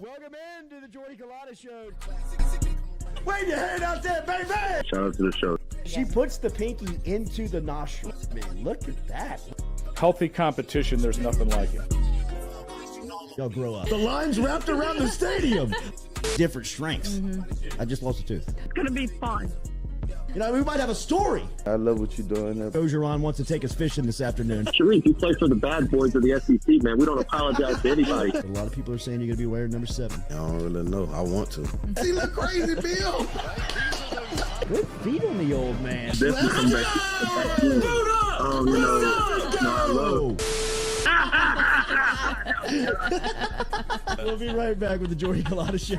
Welcome into the Jordy Culotta Show. Wave your hand out there, baby! Shout out to the show. She puts the pinky into the nostril. Man, look at that. Healthy competition, there's nothing like it. Y'all grow up. The line's wrapped around the stadium. Different strengths. Mm-hmm. I just lost a tooth. It's going to be fun. You know, we might have a story. I love what you're doing. Ogeron wants to take us fishing this afternoon. Sharif, you play for the bad boys of the SEC, man. We don't apologize to anybody. A lot of people are saying you're going to be wearing number 7. I don't really know. I want to. He look crazy, Bill. Good feet on the old man. Definitely come back. I love. We'll be right back with the Jordy Culotta Show.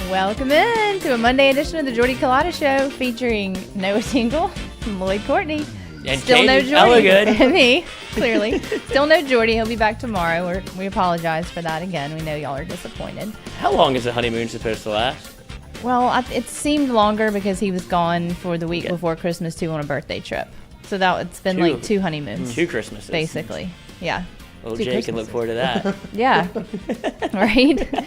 Welcome in to a Monday edition of the Jordy Culotta Show featuring Noah Tingle, Lloyd Courtney, and still no Katie Jordy, Elligood. and me, clearly. Still no Jordy. He'll be back tomorrow. We apologize for that again. We know y'all are disappointed. How long is the honeymoon supposed to last? Well, it seemed longer because he was gone for the week before Christmas too on a birthday trip. So it's been like 2 honeymoons. 2 Christmases. Basically. Yeah. Well, 2 Jay can look forward to that. Yeah. Right?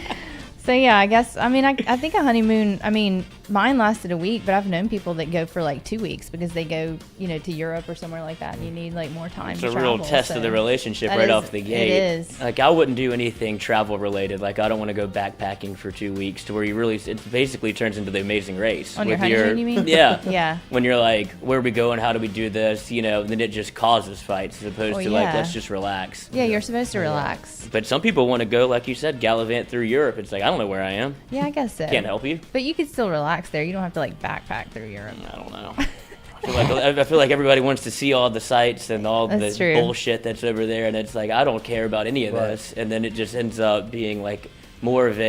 So, yeah, I guess, I think a honeymoon, mine lasted a week, but I've known people that go for like 2 weeks because they go, to Europe or somewhere like that, and you need like more time to travel. It's a real test of the relationship right off the gate. It is. Like, I wouldn't do anything travel related. Like, I don't want to go backpacking for 2 weeks to where it basically turns into The Amazing Race. On your honeymoon, you mean? Yeah. Yeah. When you're like, where are we going? How do we do this? Then it just causes fights as opposed to like, let's just relax. Yeah, you're supposed to relax. But some people want to go, like you said, gallivant through Europe. It's like, I don't know where I am. Yeah, I guess so. Can't help you. But you could still relax there. You don't have to like backpack through Europe. I don't know. I feel like everybody wants to see all the sites and all That's the true. bullshit that's over there, and it's like I don't care about any of this, and then it just ends up being like more of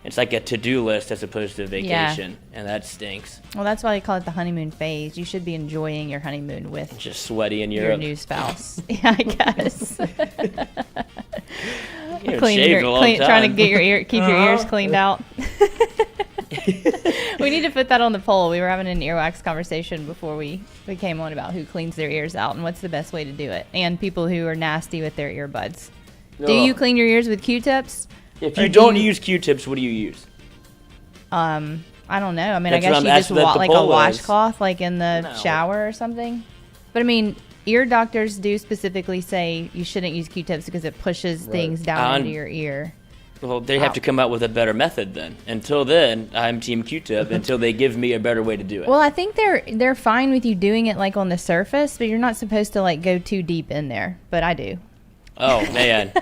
it's like a to-do list as opposed to a vacation, and that stinks. Well, that's why they call it the honeymoon phase. You should be enjoying your honeymoon with Just sweaty in your Europe. new spouse. Yeah, I guess. You haven't shaved in a long time. Trying to get keep your ears cleaned out. We need to put that on the poll. We were having an earwax conversation before we came on about who cleans their ears out and what's the best way to do it, and people who are nasty with their earbuds. Do you clean your ears with Q-tips? If you don't use Q-tips, what do you use? I don't know. I mean, That's I what guess I'm you just asking that the like a poll is. washcloth, like in the No. shower or something. But I mean, ear doctors do specifically say you shouldn't use Q-tips because it pushes things down into your ear. Well, they have to come out with a better method then. Until then, I'm Team Q-tip until they give me a better way to do it. Well, I think they're fine with you doing it like on the surface, but you're not supposed to like go too deep in there. But I do. Oh, man.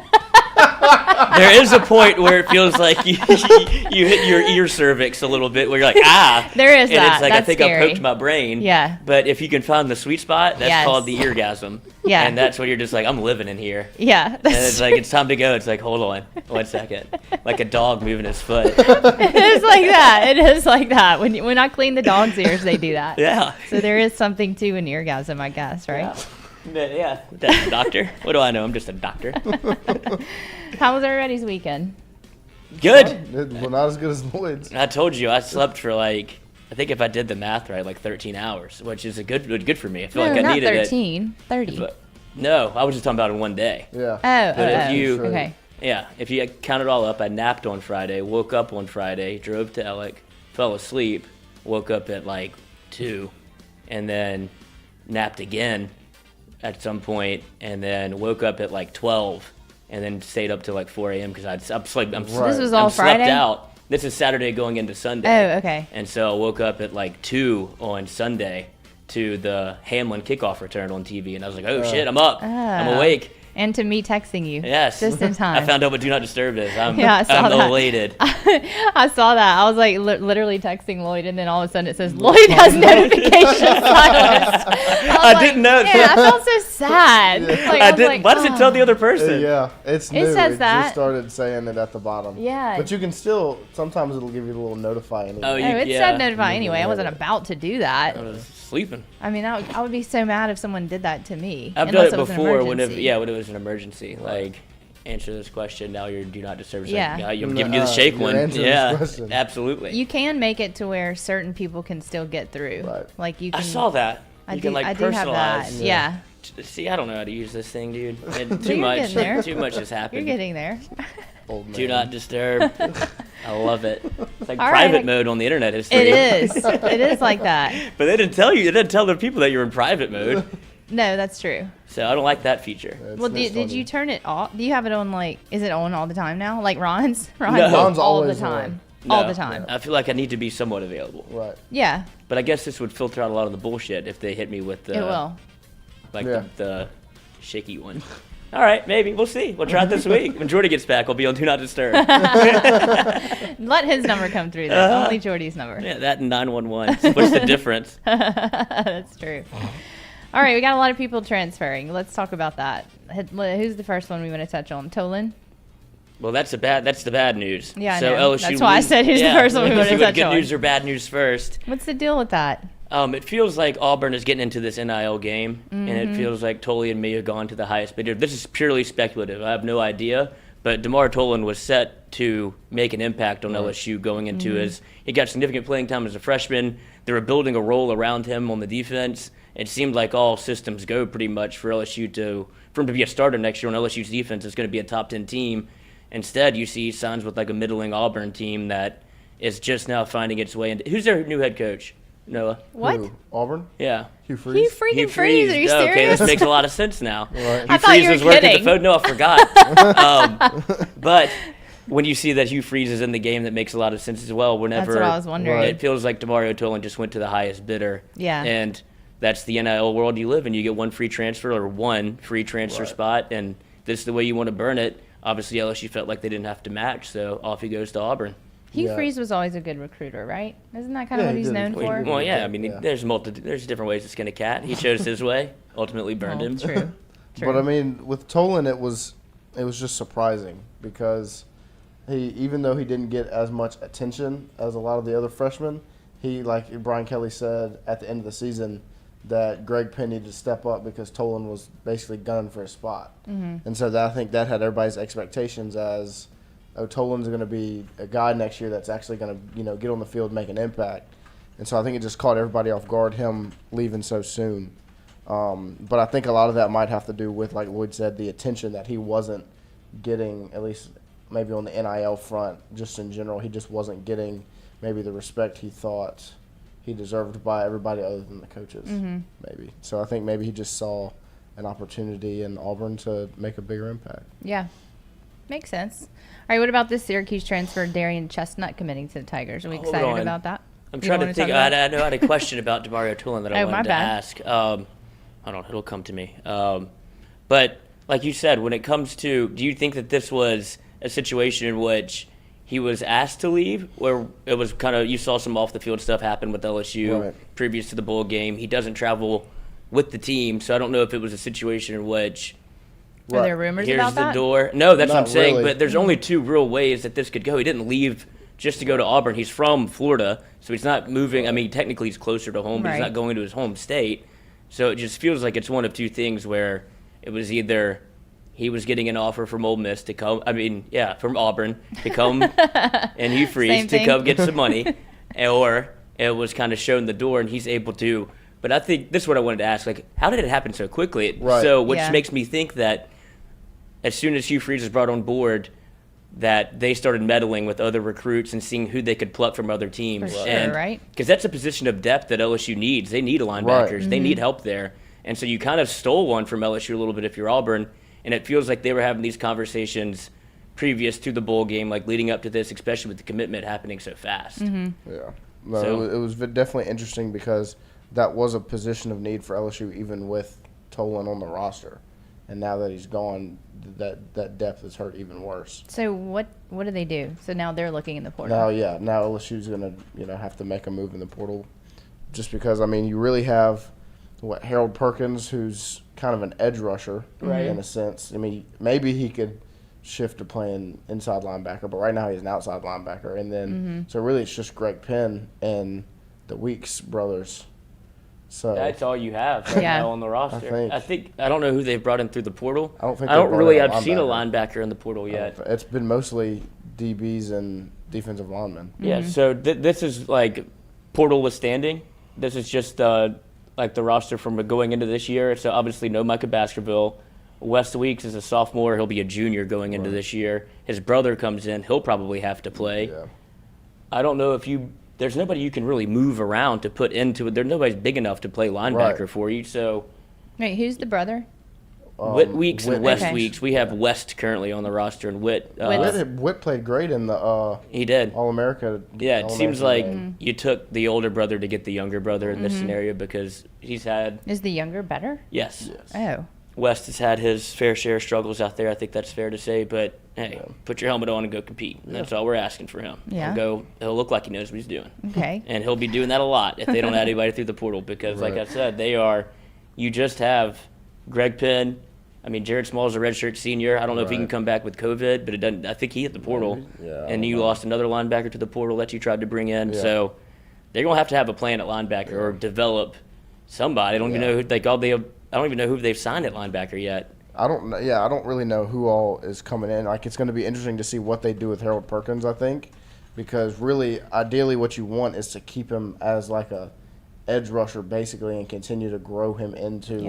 There is a point where it feels like you hit your ear cervix a little bit where you're like, ah. There is and that. it's like, That's I think scary. I poked my brain. Yeah. But if you can find the sweet spot, that's Yes. called the eargasm. Yeah. And that's when you're just like, I'm living in here. Yeah. And it's like, it's time to go. It's like, hold on 1 second. Like a dog moving his foot. It is like that. It is like that. When I clean the dog's ears, they do that. Yeah. So there is something to an eargasm, I guess, right? Yeah. That's a doctor. What do I know? I'm just a doctor. How was everybody's weekend? Good. Well, not as good as Lloyd's. I told you I slept for like, I think if I did the math right, like 13 hours, which is good for me. I feel like I not needed 13, 30. it. But, no, I was just talking about in one day. Yeah. But if you- okay. Yeah, if you count it all up, I napped on Friday, woke up on Friday, drove to Ellick, fell asleep, woke up at like 2, and then napped again at some point, and then woke up at like 12, and then stayed up till like 4 a.m. because I'm slept This was all I'm Friday? slept out. This is Saturday going into Sunday. Oh, okay. And so I woke up at like 2 on Sunday to the Hamlin kickoff return on TV, and I was like, oh shit, I'm up. I'm awake. And to me texting you. Yes. Just in time. I found out what Do Not Disturb is. I'm Yeah, I saw that. elated. I saw that. I was like literally texting Lloyd, and then all of a sudden it says Lloyd has notification silenced. I didn't know Yeah, I felt so sad. Like, I was didn't. like, Why does it tell the other Yeah, person? it's new. It says that. just started saying it at the bottom. Yeah. But you can still, sometimes it'll give you the little notify anyway. Oh, Oh, it yeah. said notify anyway. I wasn't about to do that. I was sleeping. I mean, I would be so mad if someone did that to me. I've unless done it was an before when emergency. when it was an emergency. Like, answer this question. Now you're Do Not Disturb. It's Yeah. Like, I'm giving you the shake you're one. answering Yeah. this question. Absolutely. You can make it to where certain people can still get through. Right. Like you can. I saw that. I You do. can like I do have that. personalize. Yeah. See, I don't know how to use this thing, dude. And You're too much. getting there. Too much has You're happened. getting there. Old man. Do Not Disturb. I love it. It's like All private right. mode on the internet history. It is. It is like that. But they didn't tell you. They didn't tell the people that you're in private mode. No, that's true. So I don't like that feature. It's- Well, it's did funny. you turn it off? Do you have it on like? Is it on all the time now? Like Ron's? Ron's No. on Ron's all the always time. No. All the time. I feel like I need to be somewhat available. Right. Yeah, But I guess this would filter out a lot of the bullshit if they hit me with the it will. like Yeah. the shaky one. All right, maybe we'll see. We'll try it this week. When Jordy gets back, I'll be on Do Not Disturb. Let his number come through though. Only Jordy's number. Yeah, that and 911. What's the difference? That's true. All right, we got a lot of people transferring. Let's talk about that. Who's the first one we want to touch on? Tolan? Well, that's the bad news. Yeah, I so know. LSU That's why I said who's the first one we let's wanna see what touch good on. news or bad news first. What's the deal with that? It feels like Auburn is getting into this NIL game, and Mm-hmm. it feels like Tully and me have gone to the highest bidder. This is purely speculative. I have no idea. But DeMar Tolan was set to make an impact on LSU going into his. He got significant playing time as a freshman. They were building a role around him on the defense. It seemed like all systems go pretty much for LSU for him to be a starter next year on LSU's defense. It's going to be a top 10 team. Instead, you see he signs with like a middling Auburn team that is just now finding its way into. Who's their new head coach? Noah. What? Who? Auburn? Yeah. Hugh He Freeze? freaking freeze. Are you Okay, serious? this makes a lot of sense now. Right. I thought you were Freeze was working kidding. the phone. No, I forgot. But when you see that Hugh Freeze is in the game, that makes a lot of sense as well. Whenever That's what I was wondering. It feels like Demario Tolan just went to the highest bidder. Yeah. And that's the NIL world you live in. You get one free transfer or one free transfer spot, and this is the way you want to burn it. Obviously, LSU felt like they didn't have to match, so off he goes to Auburn. Hugh Freeze was always a good recruiter, right? Isn't that kind of Yeah, what he he's did. known for? Well, yeah. I mean, Yeah. there's different ways to skin a cat. He chose his way, ultimately burned him. True. But I mean, with Tolan, it was just surprising because even though he didn't get as much attention as a lot of the other freshmen, he, like Brian Kelly said at the end of the season, that Greg Penn needed to step up because Tolan was basically gunning for a spot. And so I think that had everybody's expectations as, Tolan's going to be a guy next year that's actually going to, get on the field and make an impact. And so I think it just caught everybody off guard, him leaving so soon. But I think a lot of that might have to do with, like Lloyd said, the attention that he wasn't getting, at least maybe on the NIL front, just in general. He just wasn't getting maybe the respect he thought he deserved by everybody other than the coaches, maybe. So I think maybe he just saw an opportunity in Auburn to make a bigger impact. Yeah. Makes sense. All right, what about this Syracuse transfer, Darian Chestnut, committing to the Tigers? Are we Hold excited on. about that? I'm You trying wanna to think. talk about it? I know I had a question about DeMario Tolan that I Oh, my wanted to bad. ask. Hold on, it'll come to me. But like you said, when it comes to, do you think that this was a situation in which he was asked to leave, where it was kind of, you saw some off the field stuff happen with LSU Right. previous to the bowl game? He doesn't travel with the team, so I don't know if it was a situation in which Are there rumors here's about the that? door. No, that's what I'm Not saying. really. But there's only two real ways that this could go. He didn't leave just to go to Auburn. He's from Florida, so he's not moving. I mean, technically he's closer to home, but he's Right. not going to his home state. So it just feels like it's one of two things where it was either he was getting an offer from Ole Miss to come. I mean, yeah, from Auburn to come and Hugh Freeze Same to thing. come get some money, or it was kind of shown the door and he's able to. But I think this is what I wanted to ask: like, how did it happen so quickly? Right. So, which Yeah. makes me think that as soon as Hugh Freeze was brought on board, that they started meddling with other recruits and seeing who they could pluck from other teams. For sure, and, right? Because that's a position of depth that LSU needs. They need a linebackers. Right. They need help there. And so you kind of stole one from LSU a little bit if you're Auburn. And it feels like they were having these conversations previous to the bowl game, like leading up to this, especially with the commitment happening so fast. Yeah. No, So- it was definitely interesting because that was a position of need for LSU even with Tolan on the roster. And now that he's gone, that depth is hurt even worse. So what do they do? So now they're looking in the portal. Now LSU's going to, have to make a move in the portal just because, I mean, you really have, Harold Perkins, who's kind of an edge rusher in a sense. I mean, maybe he could shift to playing inside linebacker, but right now he's an outside linebacker. And then, so really it's just Greg Penn and the Weeks brothers. So That's all you have right Yeah. now on the roster. I don't know who they've brought in through the portal. I don't think I they don't brought really in a have seen a linebacker. linebacker in the portal yet. It's been mostly DBs and defensive linemen. Yeah, so this is like portal withstanding. This is just like the roster from going into this year. So obviously no Micah Baskerville. West Weeks is a sophomore. He'll be a junior going into this year. His brother comes in. He'll probably have to play. Yeah. I don't know if there's nobody you can really move around to put into it. There's nobody's big enough to play linebacker Right. for you. So Wait, who's the brother? Whit Weeks and Whit- West Okay. Weeks. We have West currently on the roster, and Whit. Whit played great in the He did. All-America. Yeah, it seems like game. you took the older brother to get the younger brother in this scenario because he's had Is the younger better? yes. Oh. West has had his fair share of struggles out there. I think that's fair to say. But hey, put your helmet on and go compete. That's all we're asking for him. Yeah. He'll look like he knows what he's doing. Okay. And he'll be doing that a lot if they don't add anybody through the portal because, like I said, you just have Greg Penn. I mean, Jared Small is a redshirt senior. I don't know if he can come back with COVID, but it doesn't. I think he hit the portal. Yeah, I and don't you know. lost another linebacker to the portal that you tried to bring in. Yeah. So they're going to have a plan at linebacker or develop somebody. I don't even know who, I don't even know who they've signed at linebacker yet. I don't really know who all is coming in. Like, it's going to be interesting to see what they do with Harold Perkins, I think, because really, ideally, what you want is to keep him as like a edge rusher, basically, and continue to grow him into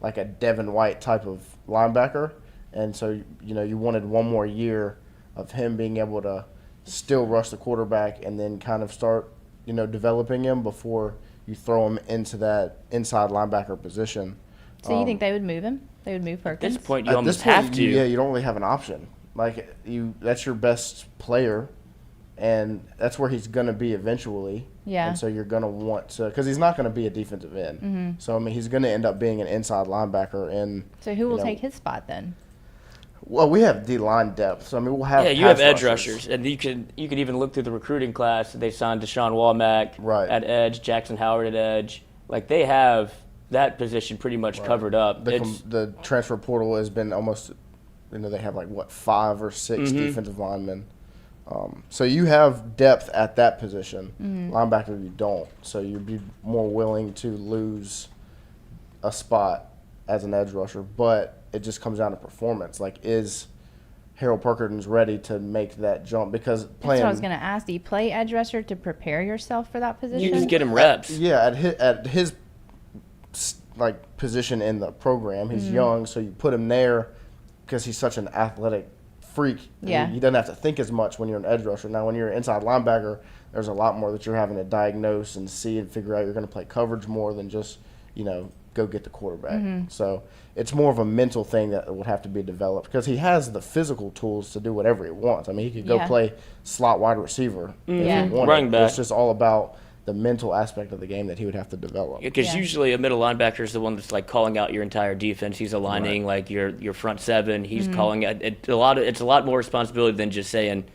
like a Devin White type of linebacker. And so, you wanted one more year of him being able to still rush the quarterback and then kind of start, developing him before you throw him into that inside linebacker position. So you think they would move him? They would move At Perkins? this point, you At almost this point, have to. you don't really have an option. Like, that's your best player, and that's where he's going to be eventually. Yeah. And so you're going to want to – because he's not going to be a defensive end. Mm-hmm. So, I mean, he's going to end up being an inside linebacker. And So who will you know, take his spot then? Well, we have D-line depth, so I mean we'll have. Yeah, you have pass edge rushers, and you can even look through the recruiting class. They signed Deshaun Womack Right. at edge, Jackson Howard at edge. Like they have that position pretty much covered up. The transfer portal has been almost, they have like 5 or 6 defensive linemen. So you have depth at that position. Linebacker, you don't. So you'd be more willing to lose a spot as an edge rusher, but it just comes down to performance. Like, is Harold Perkins ready to make that jump? Because playing, That's what I was going to ask. Do you play edge rusher to prepare yourself for that position? You just get him reps. Yeah, at his like position in the program, he's young, so you put him there because he's such an athletic freak. Yeah. He doesn't have to think as much when you're an edge rusher. Now, when you're an inside linebacker, there's a lot more that you're having to diagnose and see and figure out. You're going to play coverage more than just, go get the quarterback. So it's more of a mental thing that would have to be developed because he has the physical tools to do whatever he wants. I mean, he could go play slot wide receiver if he wanted. Running back. It's just all about the mental aspect of the game that he would have to develop. Because usually a middle linebacker is the one that's like calling out your entire defense. He's aligning like your front seven. He's calling out it's a lot more responsibility than just saying,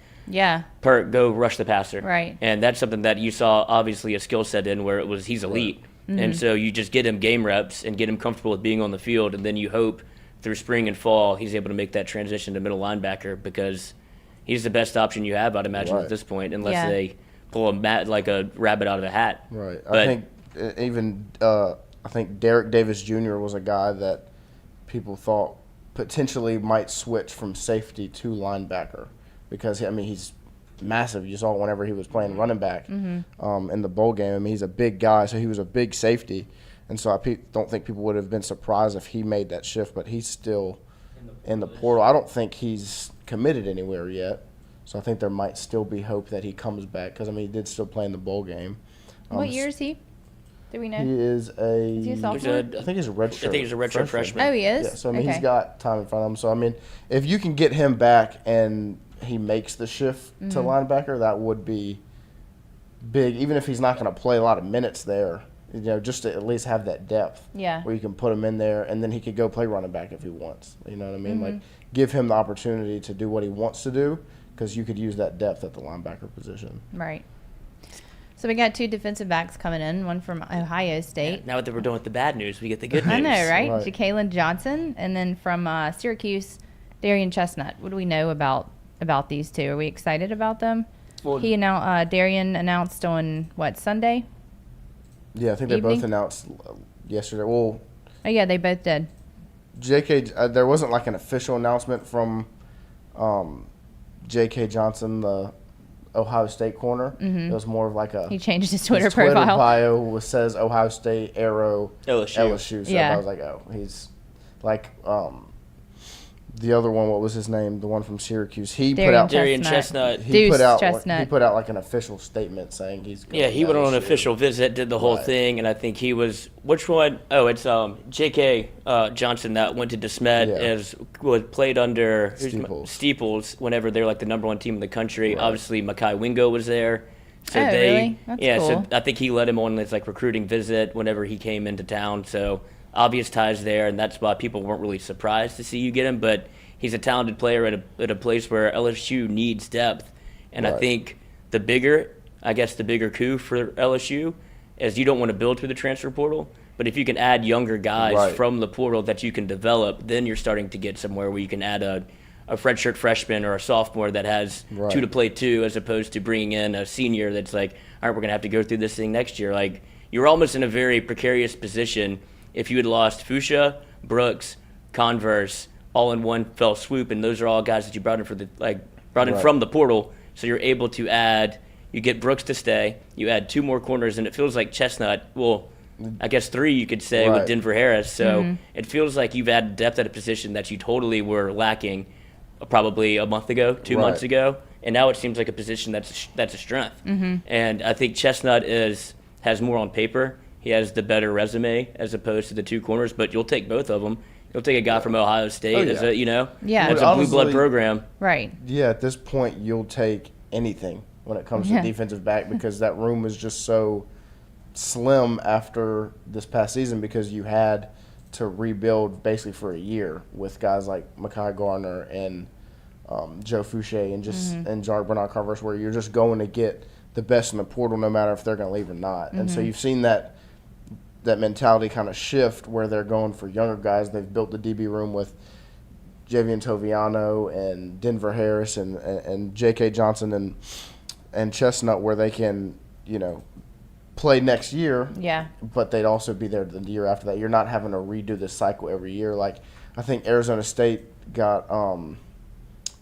"Perk, go rush the passer." Right. And that's something that you saw obviously a skill set in where it was he's elite. And so you just get him game reps and get him comfortable with being on the field, and then you hope through spring and fall he's able to make that transition to middle linebacker because he's the best option you have, I'd imagine, at this point, unless they pull like a rabbit out of a hat. Right. But I think Derek Davis Jr. was a guy that people thought potentially might switch from safety to linebacker because, he's massive. You saw whenever he was playing running back in the bowl game. I mean, he's a big guy, so he was a big safety. And so I don't think people would have been surprised if he made that shift, but he's still in the portal. I don't think he's committed anywhere yet. So I think there might still be hope that he comes back because, he did still play in the bowl game. What year is he? Do we know? He is Is he a sophomore? I think he's a redshirt. I think he's a redshirt freshman. Oh, he is? Yeah, so, Okay. he's got time in front of him. So, if you can get him back and he makes the shift to linebacker, that would be big, even if he's not going to play a lot of minutes there, just to at least have that depth where you can put him in there and then he could go play running back if he wants. You know what I mean? Like, give him the opportunity to do what he wants to do because you could use that depth at the linebacker position. Right. So we got 2 defensive backs coming in, one from Ohio State. Now that we're done with the bad news, we get the good news. I know, right? Right. Ja'Kalen Johnson, and then from Syracuse, Darian Chestnut. What do we know about these two? Are we excited about them? Well, Darian announced on Sunday? Yeah, I think they Evening? both announced yesterday. Well, Oh yeah, they both did. JK, there wasn't like an official announcement from J.K. Johnson, the Ohio State corner. It was more of like He changed his Twitter his Twitter profile. bio says Ohio State, arrow, LSU. So Yeah. I was like, he's like the other one. What was his name? The one from Syracuse. He Darian put out. Darian Chestnut. Chestnut. He Deuce put out. Chestnut. He put out like an official statement saying he's. Going Yeah, he to went on an LSU. official visit, did the whole Right. thing, and I think he was which one? Oh, it's J.K. Johnson that went to DeSmet was played under Steeples whenever they're like the #1 team in the country. Right. Obviously, Mekhi Wingo was there. So really? That's so cool. I think he led him on this like recruiting visit whenever he came into town. So obvious ties there, and that's why people weren't really surprised to see you get him. But he's a talented player at a place where LSU needs depth, and I Right. think the bigger coup for LSU is you don't want to build through the transfer portal, but if you can add younger guys Right. from the portal that you can develop, then you're starting to get somewhere where you can add a redshirt freshman or a sophomore that has Right. 2 to play 2 as opposed to bringing in a senior that's like, all right, we're going to have to go through this thing next year. Like, you're almost in a very precarious position if you had lost Fuchsia, Brooks, Converse, all in one fell swoop, and those are all guys that you brought in Right. from the portal. So you're able to add, you get Brooks to stay, you add 2 more corners, and it feels like Chestnut, well, I guess 3 you could say Right. with Denver Harris. So it feels like you've added depth at a position that you totally were lacking probably a month ago, 2 Right. months ago, and now it seems like a position that's a strength. And I think Chestnut has more on paper. He has the better resume as opposed to the 2 corners, but you'll take both of them. You'll take a guy from Ohio State as a, Yeah. as But a blue blood honestly- program. Right. Yeah, at this point, you'll take anything when it comes Yeah. to defensive back because that room is just so slim after this past season because you had to rebuild basically for a year with guys like Mekhi Garner and Joe Fouché and just and Jarek Bernard-Converse, where you're just going to get the best in the portal no matter if they're going to leave or not. And so you've seen that mentality kind of shift where they're going for younger guys. They've built the DB room with Javian Toviano and Denver Harris and J.K. Johnson and Chestnut, where they can, play next year. Yeah. But they'd also be there the year after that. You're not having to redo this cycle every year. Like, I think Arizona State got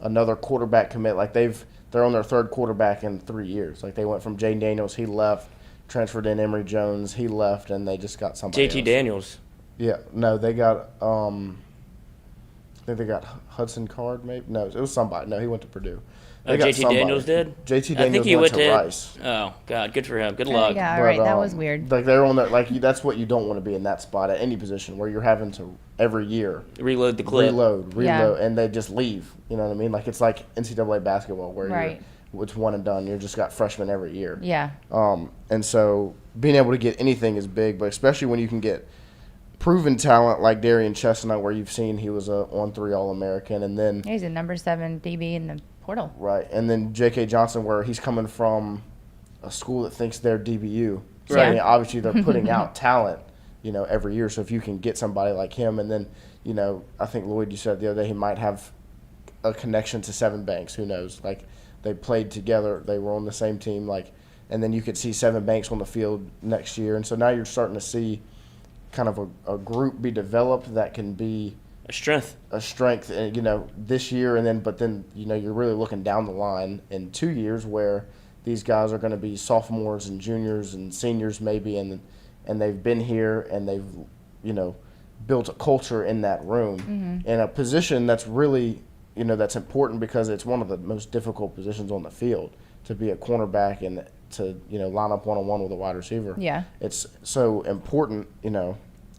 another quarterback commit. Like, they're on their third quarterback in 3 years. Like, they went from Jane Daniels, he left, transferred in Emory Jones, he left, and they just got somebody JT else. Daniels. Yeah. No, they got I think they got Hudson Card, maybe. No, it was somebody. No, he went to Purdue. They got JT somebody. Daniels did? JT Daniels I think he went went to Rice. Oh, God, good for him. Good luck. Yeah, But, right. That was weird. Like, they're on that. Like, that's what you don't want to be in that spot at any position where you're having to every year Reload the clip. reload, Yeah. and they just leave. You know what I mean? Like, it's like NCAA basketball where Right. it's one and done. You just got freshmen every year. Yeah. And so being able to get anything is big, but especially when you can get proven talent like Darian Chestnut, where you've seen he was a 1-3 All-American, and then He's a number 7 DB in the portal. right, and then J.K. Johnson, where he's coming from a school that thinks they're DBU. So Right. I mean, obviously they're putting out talent, every year. So if you can get somebody like him, and then I think Lloyd, you said the other day he might have a connection to Seven Banks. Who knows? Like, they played together, they were on the same team. Like, and then you could see Seven Banks on the field next year, and so now you're starting to see kind of a group be developed that can be A strength. and this year, and then you're really looking down the line in 2 years where these guys are going to be sophomores and juniors and seniors maybe, and they've been here and they've built a culture in that room in a position that's really that's important because it's one of the most difficult positions on the field to be a cornerback and to line up one-on-one with a wide receiver. Yeah. It's so important,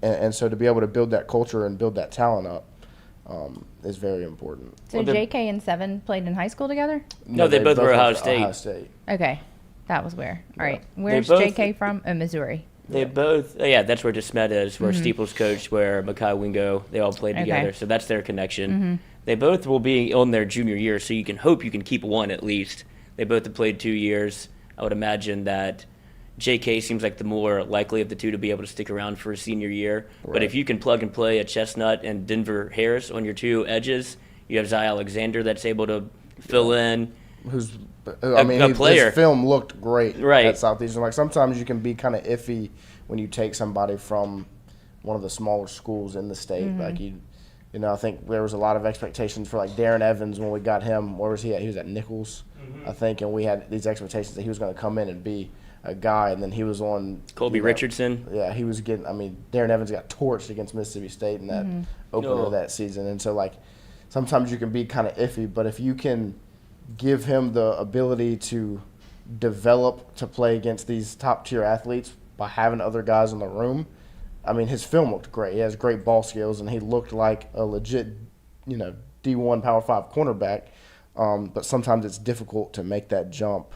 and so to be able to build that culture and build that talent up is very important. So JK and Seven played in high school together? No, they both were Ohio went to State. Ohio State. Okay. That was where. All right. Where's both- JK from? Oh, Missouri. They both, that's where DeSmet is, where Steeples coached, where Mekhi Wingo, they all played together. Okay. So that's their connection. They both will be on their junior year, so you can hope you can keep one at least. They both have played 2 years. I would imagine that JK seems like the more likely of the two to be able to stick around for a senior year. Right. But if you can plug and play a Chestnut and Denver Harris on your two edges, you have Zy Alexander that's able to fill in. His player. film looked great Right. at Southeastern. Like, sometimes you can be kind of iffy when you take somebody from one of the smaller schools in the state. Like, I think there was a lot of expectations for, like, Darren Evans when we got him. Where was he at? He was at Nichols, I think, and we had these expectations that he was going to come in and be a guy, and then he was on Colby Richardson. Yeah, he was getting. Darren Evans got torched against Mississippi State in that opener of that season, and so, like, sometimes you can be kind of iffy, but if you can give him the ability to develop to play against these top tier athletes by having other guys in the room, his film looked great. He has great ball skills, and he looked like a legit, D1 Power 5 cornerback. But sometimes it's difficult to make that jump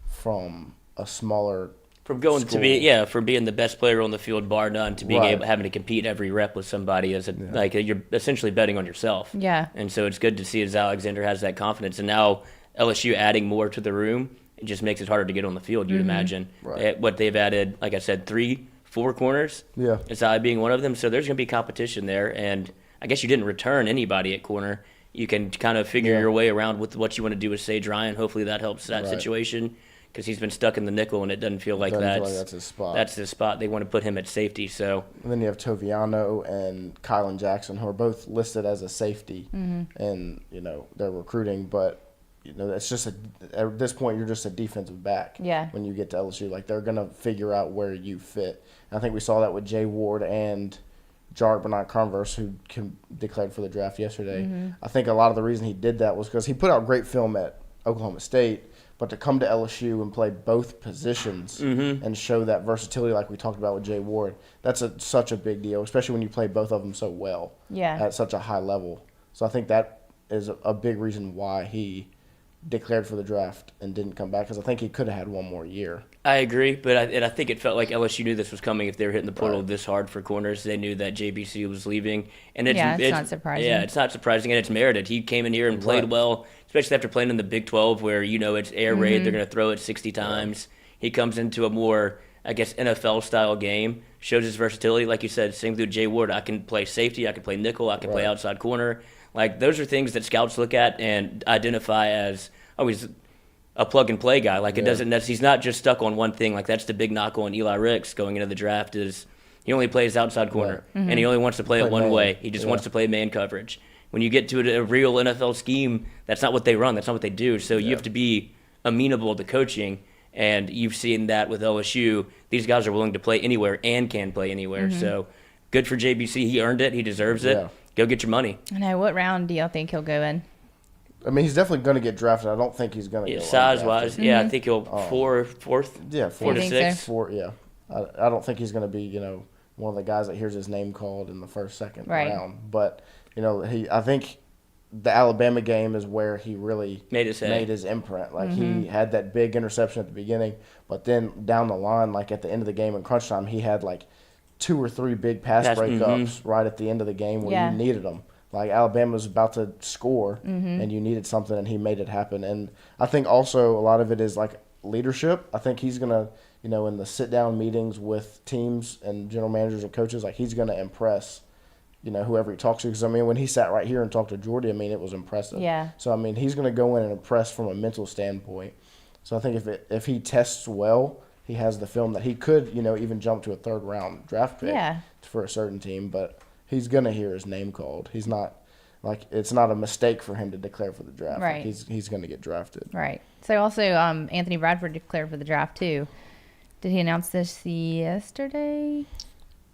from a smaller From going school. to be, from being the best player on the field, bar none, to being Right. able having to compete every rep with somebody like you're essentially betting on yourself. Yeah. And so it's good to see as Alexander has that confidence, and now LSU adding more to the room, it just makes it harder to get on the field. You'd imagine Right. what they've added, like I said, 3-4 corners. Yeah. Zai being one of them, so there's going to be competition there, and I guess you didn't return anybody at corner. You can kind of figure your way around with what you want to do with Sage Ryan. Hopefully that helps that Right. situation because he's been stuck in the nickel and it doesn't feel like that's his spot. That's his spot. They want to put him at safety. So And then you have Toviano and Kylan Jackson, who are both listed as a safety, and they're recruiting. But it's just at this point you're just a defensive back. Yeah. When you get to LSU, like, they're gonna figure out where you fit. And I think we saw that with Jay Ward and Jarek Bernard-Converse, who declared for the draft yesterday. I think a lot of the reason he did that was because he put out great film at Oklahoma State. But to come to LSU and play both positions and show that versatility like we talked about with Jay Ward, that's such a big deal, especially when you play both of them so well Yeah. at such a high level. So I think that is a big reason why he declared for the draft and didn't come back, because I think he could have had one more year. I agree, but I think it felt like LSU knew this was coming if they were hitting the portal this hard for corners. They knew that JBC was leaving. And it's not surprising. Yeah, it's not surprising, and it's merited. He came in here and played well, especially after playing in the Big 12 where, it's air raid. They're going to throw it 60 times. He comes into a more, I guess, NFL-style game, shows his versatility. Like you said, same with Jay Ward. I can play safety. I can play nickel. I can play outside corner. Like, those are things that scouts look at and identify as, he's a plug-and-play guy. Like, he's not just stuck on one thing. Like, that's the big knock on Eli Ricks going into the draft is he only plays outside corner, and he only wants to play it one way. He just wants to play man coverage. When you get to a real NFL scheme, that's not what they run. That's not what they do. So you have to be amenable to coaching, and you've seen that with LSU. These guys are willing to play anywhere and can play anywhere. So good for JBC. He earned it. He deserves it. Yeah. Go get your money. I know. What round do y'all think he'll go in? I mean, he's definitely going to get drafted. I don't think he's going to go Size-wise, undrafted. I think he'll fourth. Yeah, 4 to 6. So? I don't think he's going to be, one of the guys that hears his name called in the first, second round. But, I think the Alabama game is where he really made his imprint. Like, he had that big interception at the beginning, but then down the line, like at the end of the game in crunch time, he had like 2 or 3 big pass breakups right at the end of the game where you needed them. Like, Alabama was about to score, and you needed something, and he made it happen. And I think also a lot of it is, like, leadership. I think he's going to, in the sit-down meetings with teams and general managers and coaches, like, he's going to impress, whoever he talks to. Because, I mean, when he sat right here and talked to Jordy, I mean, it was impressive. Yeah. So, I mean, he's going to go in and impress from a mental standpoint. So I think if he tests well, he has the film that he could, even jump to a third-round draft pick for a certain team. But he's going to hear his name called. He's not – like, it's not a mistake for him to declare for the draft. Right. Like, he's going to get drafted. Right. So also Anthony Bradford declared for the draft too. Did he announce this yesterday?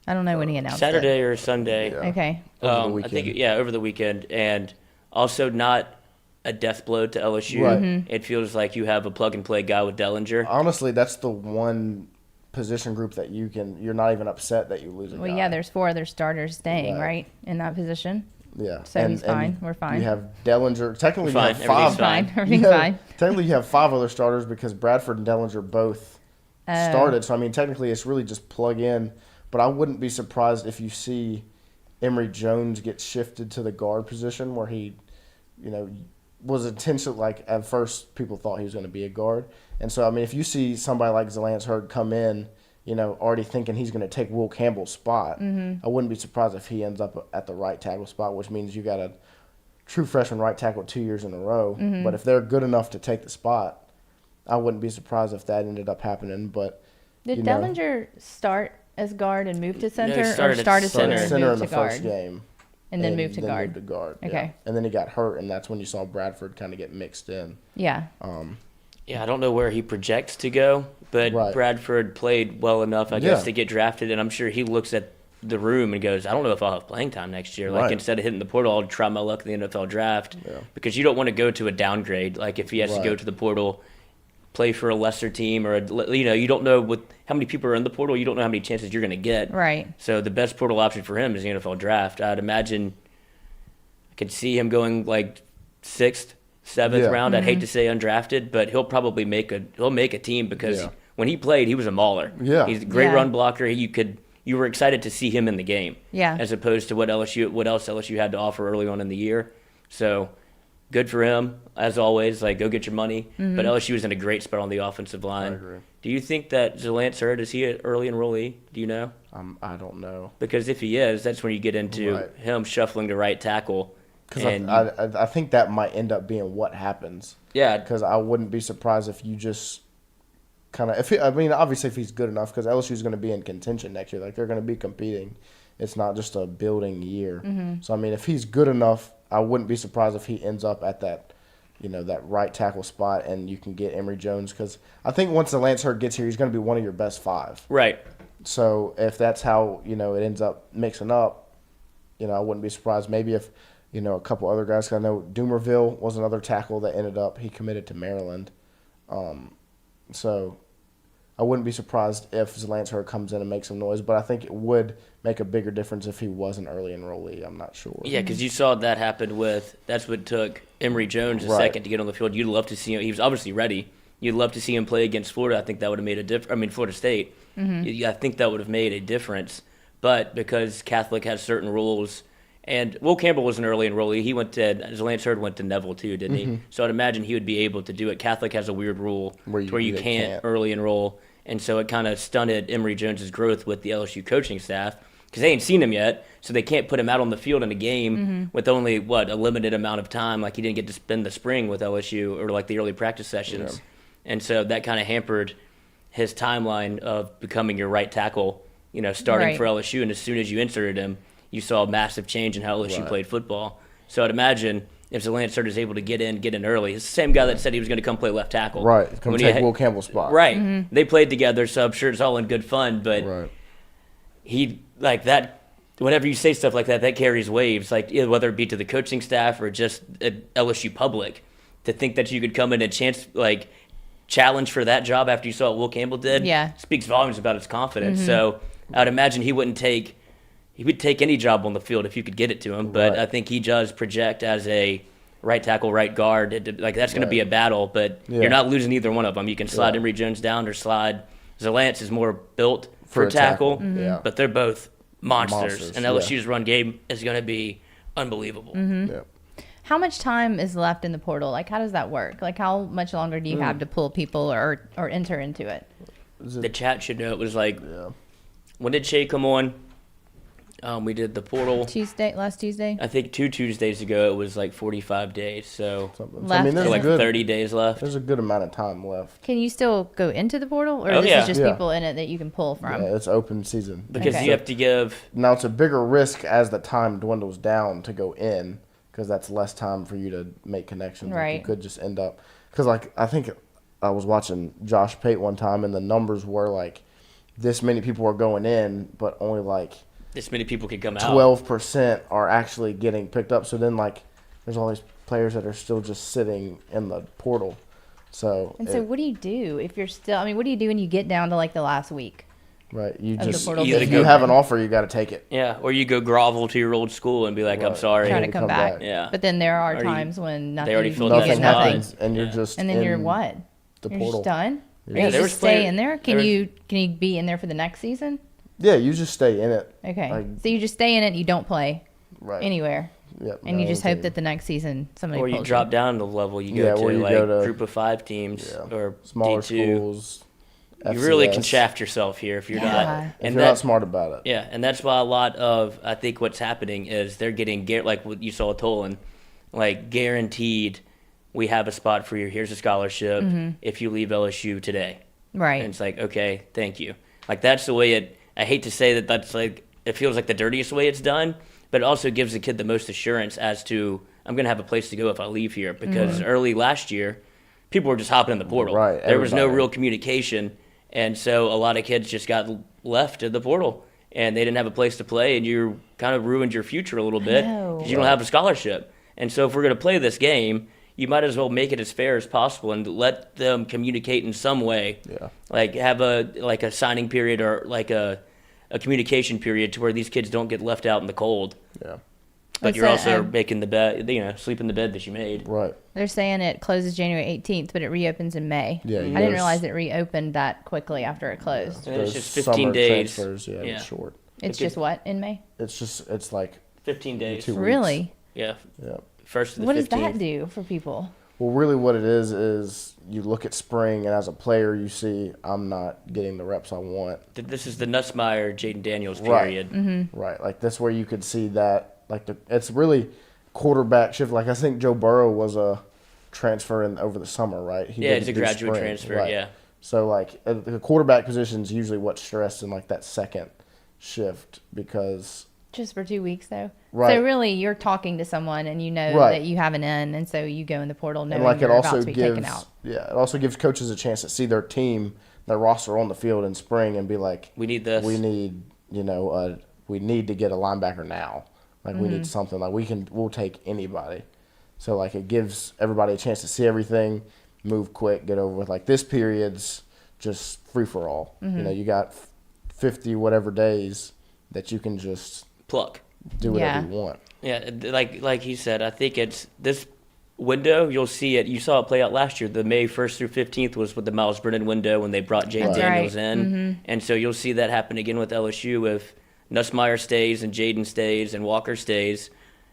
I don't know when he announced Saturday it. or Sunday. Yeah. Okay. Over the weekend. I think, over the weekend. And also not a death blow to LSU. Right. It feels like you have a plug-and-play guy with Dellinger. Honestly, that's the one position group that you're not even upset that you lose a guy. Well, yeah, there's 4 other starters staying, right, in that position. Yeah. So he's fine. We're fine. You have Dellinger. Technically, We're you fine. have 5. Everything's fine. fine. Everything's fine. Technically, you have 5 other starters because Bradford and Dellinger both started. So, I mean, technically, it's really just plug in. But I wouldn't be surprised if you see Emory Jones get shifted to the guard position where he, was intentionally, like, at first people thought he was going to be a guard. And so, I mean, if you see somebody like Zalance Hurd come in, already thinking he's going to take Will Campbell's spot, I wouldn't be surprised if he ends up at the right tackle spot, which means you got a true freshman right tackle 2 years in a row. But if they're good enough to take the spot, I wouldn't be surprised if that ended up happening. But did Dellinger start as guard and move to center, he or started start as center, center. and center move in the to guard, first game. and then move to guard? Moved to guard. Okay. Yeah. And then he got hurt, and that's when you saw Bradford kind of get mixed in. Yeah. Yeah, I don't know where he projects to go, but Bradford played well enough, I guess, to get drafted. And I'm sure he looks at the room and goes, I don't know if I'll have playing time next year. Like, instead of hitting the portal, I'll try my luck in the NFL draft. Yeah. Because you don't want to go to a downgrade. Like, if he has to go to the portal, play for a lesser team, or, you don't know how many people are in the portal. You don't know how many chances you're going to get. Right. So the best portal option for him is the NFL draft. I'd imagine I could see him going, like, 6th, 7th round. I'd hate to say undrafted, but he'll probably make a team because when he played, he was a mauler. Yeah. He's a great run blocker. You were excited to see him in the game. Yeah. As opposed to what else LSU had to offer early on in the year. So good for him, as always. Like, go get your money. But LSU is in a great spot on the offensive line. I agree. Do you think that Zalance Hurd, is he an early enrollee? Do you know? I don't know. Because if he is, that's when you get into him shuffling to right tackle. Because I think that might end up being what happens. Yeah. Because I wouldn't be surprised if you just kind of obviously if he's good enough, because LSU is going to be in contention next year. Like, they're going to be competing. It's not just a building year. So, I mean, if he's good enough, I wouldn't be surprised if he ends up at that, that right tackle spot, and you can get Emory Jones. Because I think once the Lance Hurd gets here, he's going to be one of your best 5. Right. So if that's how, it ends up mixing up, I wouldn't be surprised. Maybe if, a couple other guys, 'cause I know Doomerville was another tackle that ended up, he committed to Maryland. So I wouldn't be surprised if Zalance Hurd comes in and makes some noise, but I think it would make a bigger difference if he was an early enrollee. I'm not sure. Yeah, because you saw that happen that's what took Emory Jones a Right. second to get on the field. You'd love to see him. He was obviously ready. You'd love to see him play against Florida. I think that would have made a difference. I mean, Florida State. I think that would have made a difference. But because Catholic has certain rules, and Will Campbell was an early enrollee. Zalance Hurd went to Neville too, didn't he? So I'd imagine he would be able to do it. Catholic has a weird rule Where you can't can't. early enroll. And so it kind of stunted Emory Jones's growth with the LSU coaching staff because they ain't seen him yet, so they can't put him out on the field in a game with only, a limited amount of time. Like, he didn't get to spend the spring with LSU or, like, the early practice sessions. Yeah. And so that kind of hampered his timeline of becoming your right tackle, starting for LSU. And as soon as you inserted him, you saw a massive change in how LSU played football. So I'd imagine if Zalance Hurd is able to get in early. It's the same guy that said he was going to come play left tackle. Right, come take Will Campbell's spot. Right. They played together, so I'm sure it's all in good fun, but he, like that, whenever you say stuff like that, that carries waves, like whether it be to the coaching staff or just LSU public, to think that you could come in and challenge for that job after you saw what Will Campbell did speaks volumes about his confidence. So I'd imagine he would take any job on the field if you could get it to him, but I think he does project as a right tackle, right guard. Like, that's going to be a battle, but you're not losing either one of them. You can slide Emory Jones down or slide. Zalance is more built for tackle, but they're both monsters. And LSU's run game is going to be unbelievable. How much time is left in the portal? Like, how does that work? Like, how much longer do you have to pull people or enter into it? The chat should know. It was like, when did Shay come on? We did the portal last Tuesday. I think 2 Tuesdays ago it was like 45 days. So I mean, there's like 30 days left. There's a good amount of time left. Can you still go into the portal, or this is just people in it that you can pull from? Yeah, it's open season. Because you have to give. Now it's a bigger risk as the time dwindles down to go in, because that's less time for you to make connections. Right. Like, you could just end up, because I think I was watching Josh Pate one time, and the numbers were like this many people are going in, but only like this many people could come out. 12% are actually getting picked up. So then, there's all these players that are still just sitting in the portal. So what do you do if you're still? I mean, what do you do when you get down to the last week? Right, you of the just portal if being you have open? an offer, you got to take it. Yeah, or you go grovel to your old school and be like, I'm sorry. Try to come back. Yeah. But then there are times when nothing. They already filled you that get spot. nothing. happens, and you're just And then you're what? the You're portal. just done. Or Yeah, you there just was stay player- in there. Can you be in there for the next season? Yeah, you just stay in it. Okay, so you just stay in it. You don't play anywhere, Yep, and you no just hope team. that the next season somebody. Or you pulls drop down the level. You Yeah, go or to you like go to- group of 5 teams or smaller D2. schools. You really can FCS. shaft yourself here if you're Yeah. not. If you're not smart about it. Yeah, and that's why a lot of I think what's happening is they're getting like what you saw at Tolan, like guaranteed. We have a spot for you. Here's a scholarship if you leave LSU today. Right. And it's like, okay, thank you. Like, that's the way it. I hate to say that's like it feels like the dirtiest way it's done, but it also gives the kid the most assurance as to I'm going to have a place to go if I leave here, because early last year, people were just hopping in the portal. Right, There was no everybody. real communication, and so a lot of kids just got left at the portal, and they didn't have a place to play, and you kind of ruined your future a little bit know. because you don't have a scholarship. And so if we're going to play this game, you might as well make it as fair as possible and let them communicate in some way. Yeah. Like have a signing period or like a communication period to where these kids don't get left out in the cold. Yeah. But you're also making the bed, sleep in the bed that you made. Right. They're saying it closes January 18th, but it reopens in May. Yeah, I didn't realize it reopened that quickly after it closed. And it's Those just 15 summer days. Transfers, Yeah. it's short. It's just what in May? It's like 15 days. 2 weeks. Really? Yeah. Yeah. First to the What 15th. does that do for people? Well, really, what it is you look at spring, and as a player, you see I'm not getting the reps I want. This is the Nussmeier, Jaden Daniels Right. period. Mm-hmm. Right. Like that's where you could see that. It's really quarterback shift. Like I think Joe Burrow was a transfer over the summer, right? He Yeah, didn't it's a do graduate spring, transfer, right. yeah. So the quarterback position is usually what's stressed in that second shift because. Just for 2 weeks, though. Right. So really, you're talking to someone, and you know Right. that you have an in, and so you go in the portal knowing And you're it about also to be taken out. it also gives coaches a chance to see their team, their roster on the field in spring, and be like, We need this. we need we need to get a linebacker now. Like we need something. Like we'll take anybody. So it gives everybody a chance to see everything, move quick, get over with. Like this period's just free for all. You know, you got 50 whatever days that you can just Pluck. do whatever you want. Yeah, like he said, I think it's this window. You'll see it. You saw it play out last year. The May 1st through 15th was with the Miles Brennan window when they brought Jaden Daniels in, and so you'll see that happen again with LSU if Nussmeier stays and Jaden stays and Walker stays.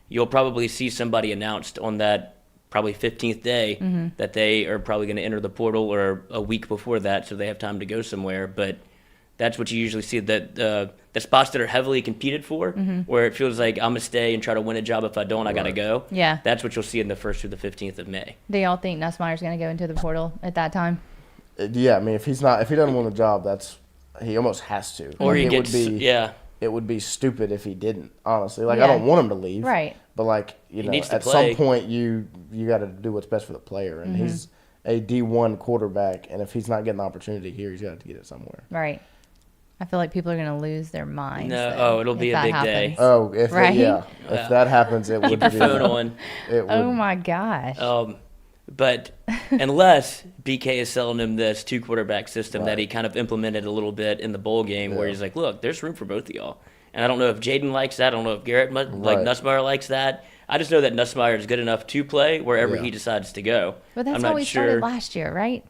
You'll probably see somebody announced on that probably 15th day that they are probably going to enter the portal, or a week before that, so they have time to go somewhere. But that's what you usually see, that the spots that are heavily competed for, where it feels like I'm going to stay and try to win a job. If I don't, I got to go. Yeah. That's what you'll see in the 1st through the 15th of May. Do y'all think Nussmeier's going to go into the portal at that time? Yeah, I mean, if he doesn't win the job, he almost has to. Or he it gets, it would be stupid if he didn't, honestly. Like, Yeah. I don't want him to leave. Right. But, like, you know, needs to at play. some point, you got to do what's best for the player. And he's a D1 quarterback, and if he's not getting the opportunity here, he's got to get it somewhere. Right. I feel like people are going to lose their minds. No, though, it'll if be a that big happens. day. Oh, if Right? if that happens, it would Keep your be. phone on. It would, Oh, my gosh. But unless BK is selling him this 2-quarterback system that he kind of implemented a little bit in the bowl game, where he's like, look, there's room for both of y'all. And I don't know if Jaden likes that. I don't know if Garrett, Nussmeier likes that. I just know that Nussmeier is good enough to play wherever he decides to go. But that's I'm how not we sure. started last year, right?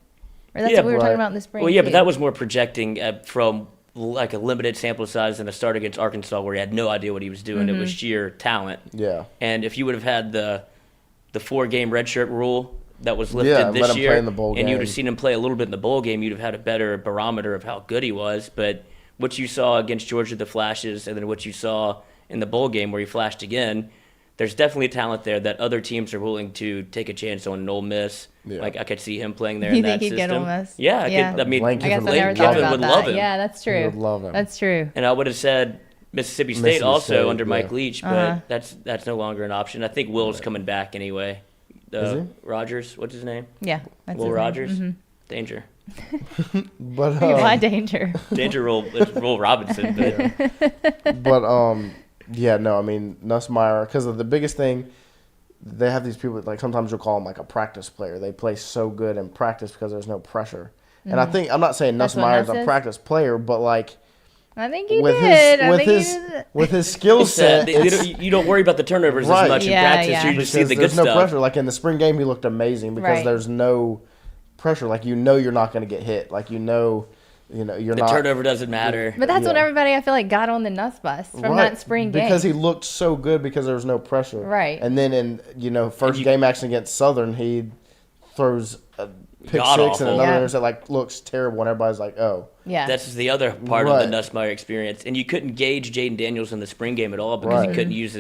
Or that's what we were talking about in the spring. Well, yeah, but too. that was more projecting from like a limited sample size in a start against Arkansas where he had no idea what he was doing. It was sheer talent. Yeah. And if you would have had the 4-game redshirt rule that was lifted let this him year, play in the bowl and you'd game. have seen him play a little bit in the bowl game, you'd have had a better barometer of how good he was. But what you saw against Georgia, the flashes, and then what you saw in the bowl game where he flashed again, there's definitely talent there that other teams are willing to take a chance on. Ole Miss, like I could see him playing there You in that think he'd system. get Ole Miss? Yeah, Yeah. I mean, Lane I guess I Kiffin never would thought love about would that. love him. Yeah, that's true. would love him. That's true. And I would have said Mississippi State Mississippi also State, under Mike Leach, but Uh-huh. that's no longer an option. I think Will's coming back anyway. Is he? Rogers, what's his name? Yeah. That's Will his name. Rogers. Danger. But Why danger? Danger Will Robinson. But yeah, no, I mean Nussmeier, because of the biggest thing, they have these people like sometimes you'll call them like a practice player. They play so good in practice because there's no pressure. And I think I'm not saying That's what Nussmeier's Nuss a is? practice player, but like I think he with did. his I with think he his did. with his skill set, you don't worry about the turnovers Right. as much Yeah, in practice. yeah. You just see because the good there's no stuff. pressure. Like in the spring game, he looked amazing because Right. there's no pressure. Like you're not going to get hit. Like you're The not. turnover doesn't matter. But that's what Yeah. everybody I feel like got on the Nuss bus from Right, that spring game. because he looked so good because there was no pressure. Right. And then in first you- game action against Southern, he throws a pick God 6 and awful. another Yeah. intercept, like looks terrible, and everybody's like, oh. yeah. That's the other part of Right. the Nussmeier experience. And you couldn't gauge Jaden Daniels in the spring game at all because he Right. couldn't use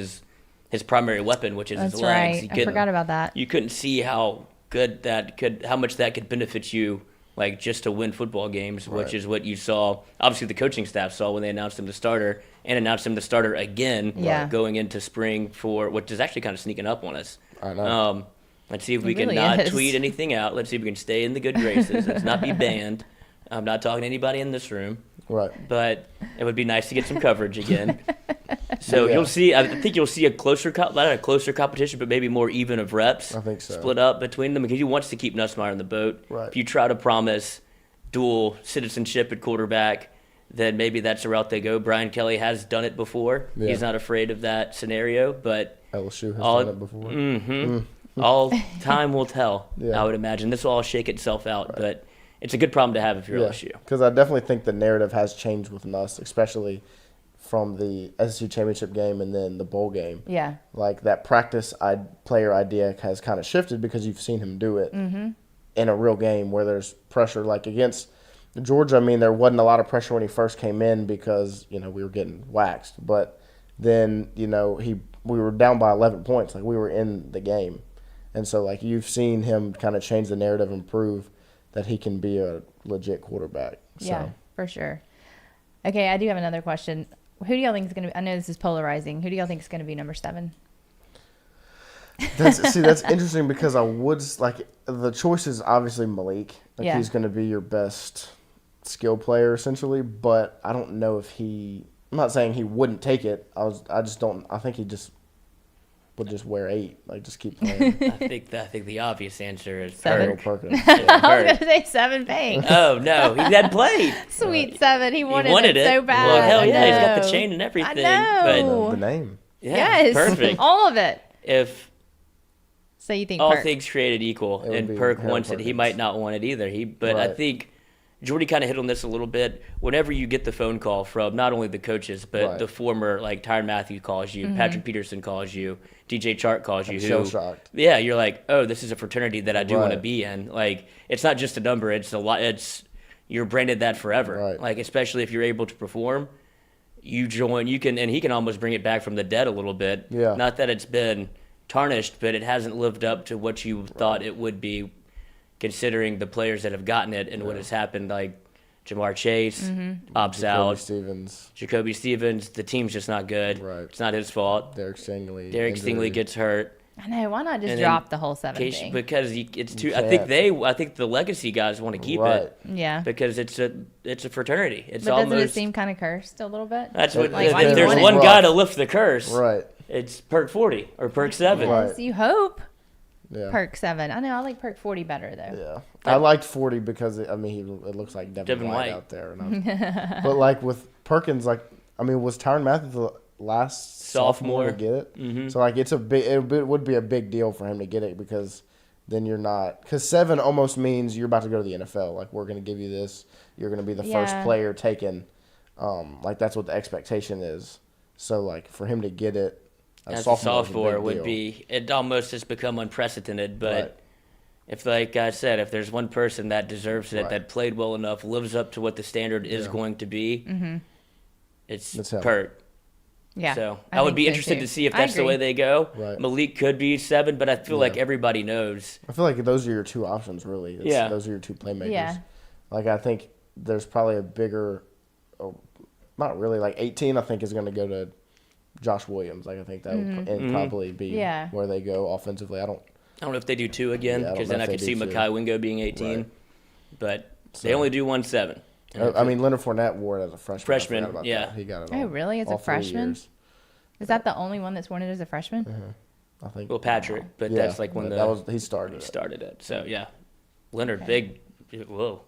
his primary weapon, which is That's his legs. right. He I couldn't- forgot about that. You couldn't see how much that could benefit you, like just to win football games, which Right. is what you saw. Obviously, the coaching staff saw when they announced him the starter and announced him the starter again Yeah. going into spring which is actually kind of sneaking up on us. I know. Let's see if we It can really not is. tweet anything out. Let's see if we can stay in the good graces. Let's not be banned. I'm not talking to anybody in this room, Right. but it would be nice to get some coverage again. So Yeah. you'll see. I think you'll see not a closer competition, but maybe more even of reps. I think so. Split up between them because he wants to keep Nussmeier in the boat. Right. If you try to promise dual citizenship at quarterback, then maybe that's the route they go. Brian Kelly has done it before. Yeah. He's not afraid of that scenario, but LSU has all- done it before. all time will tell. Yeah. I would imagine this will all shake itself out, but it's a good problem to have if you're LSU. Because I definitely think the narrative has changed with Nuss, especially from the SEC championship game and then the bowl game. Yeah. Like that practice player idea has kind of shifted because you've seen him do it in a real game where there's pressure. Like against Georgia, I mean, there wasn't a lot of pressure when he first came in because, we were getting waxed. But then, we were down by 11 points. Like we were in the game. And so, like, you've seen him kind of change the narrative and prove that he can be a legit quarterback. So. Yeah, for sure. Okay, I do have another question. Who do y'all think is going to be, I know this is polarizing. Who do y'all think is going to be number 7? That's interesting because the choice is obviously Malik. Like Yeah. he's going to be your best skill player essentially, but I don't know if I'm not saying he wouldn't take it. I think he just but just wear 8. Like, just keep playing. I think the obvious answer is 7. Perkins. I was Hurt. going to say 7 Banks. Oh no, he hadn't played. Sweet 7. He wanted, wanted it so it. bad. Well, hell I yeah, he's got the know. chain and everything. I know. The name. But yeah, Yes. perfect. All of it. If So you think all Perk. things created equal, It would and be Perk Harold wants it, he Perkins. might not want it either. But I Right. think Jordy kind of hit on this a little bit. Whenever you get the phone call from not only the coaches, but Right. the former, like Tyrann Matthew calls you, Patrick Peterson calls you, DJ Chark calls you, I'm who, shell-shocked. yeah, you're like, oh, this is a fraternity that I do want to Right. be in. Like, it's not just a number; it's a lot. You're branded that forever. Right. Like, especially if you're able to perform, you join. You can, and he can almost bring it back from the dead a little bit. Yeah. Not that it's been tarnished, but it hasn't lived up to what you thought it would be, considering the players that have gotten it and what has happened. Like Jamar Chase opts Jacoby out, Stevens, Jacoby Stevens. The team's just not good. Right. It's not his fault. Derek Stingley. Derek injury. Stingley gets hurt. I know. Why not just And then drop the whole 7 Case- thing? because it's too. You I think can't. I think the legacy guys want to keep Right. it Yeah. because it's a fraternity. It's But doesn't it almost. seem kind of cursed a little bit? That's what. Like, why do if you there's want it? one Rough. guy to lift the curse, Right. it's Perk 40 or Perk 7. Right. Yes, you hope. Yeah. Perk 7. I know. I like Perk 40 better though. Yeah, I liked 40 because it looks like Devin White White. out there. But like with Perkins, was Tyrann Matthew the last sophomore to get it? Mm-hmm. So like it would be a big deal for him to get it because then you're not, because 7 almost means you're about to go to the NFL. Like, we're going to give you this. You're going to be the first Yeah. player taken. Like, that's what the expectation is. So like for him to get it As a is a sophomore big would deal. be. It almost has become unprecedented, but. Right. If, like I said, if there's one person that deserves it, Right. that played well enough, lives up to what the standard is going to be, it's It's him. Perk. Yeah. So I would think be so, interested too. to see if I that's the agree. way they go. Right. Malik could be 7, but I feel like everybody knows. I feel like those are your two options, really. Yeah. Those are your two playmakers. Yeah. Like, I think there's probably a bigger, not really, like 18, I think, is going to go to Josh Williams. Like, I think that would probably be Yeah. where they go offensively. I don't know if they do 2 again, Yeah, I don't because know then I if they could see do 2. Mekhi Wingo being 18. Right. But they only do 1 7. I mean, Leonard Fournette wore it as a freshman. Freshman, I forgot about yeah. that. He got it Oh, all- really? As a all 3 freshman? years, Is that the only one that's worn it as a freshman? I think. Well, Patrick, but Yeah, that's like when but he started he it. started it. So, yeah. Leonard, Okay. big, whoa.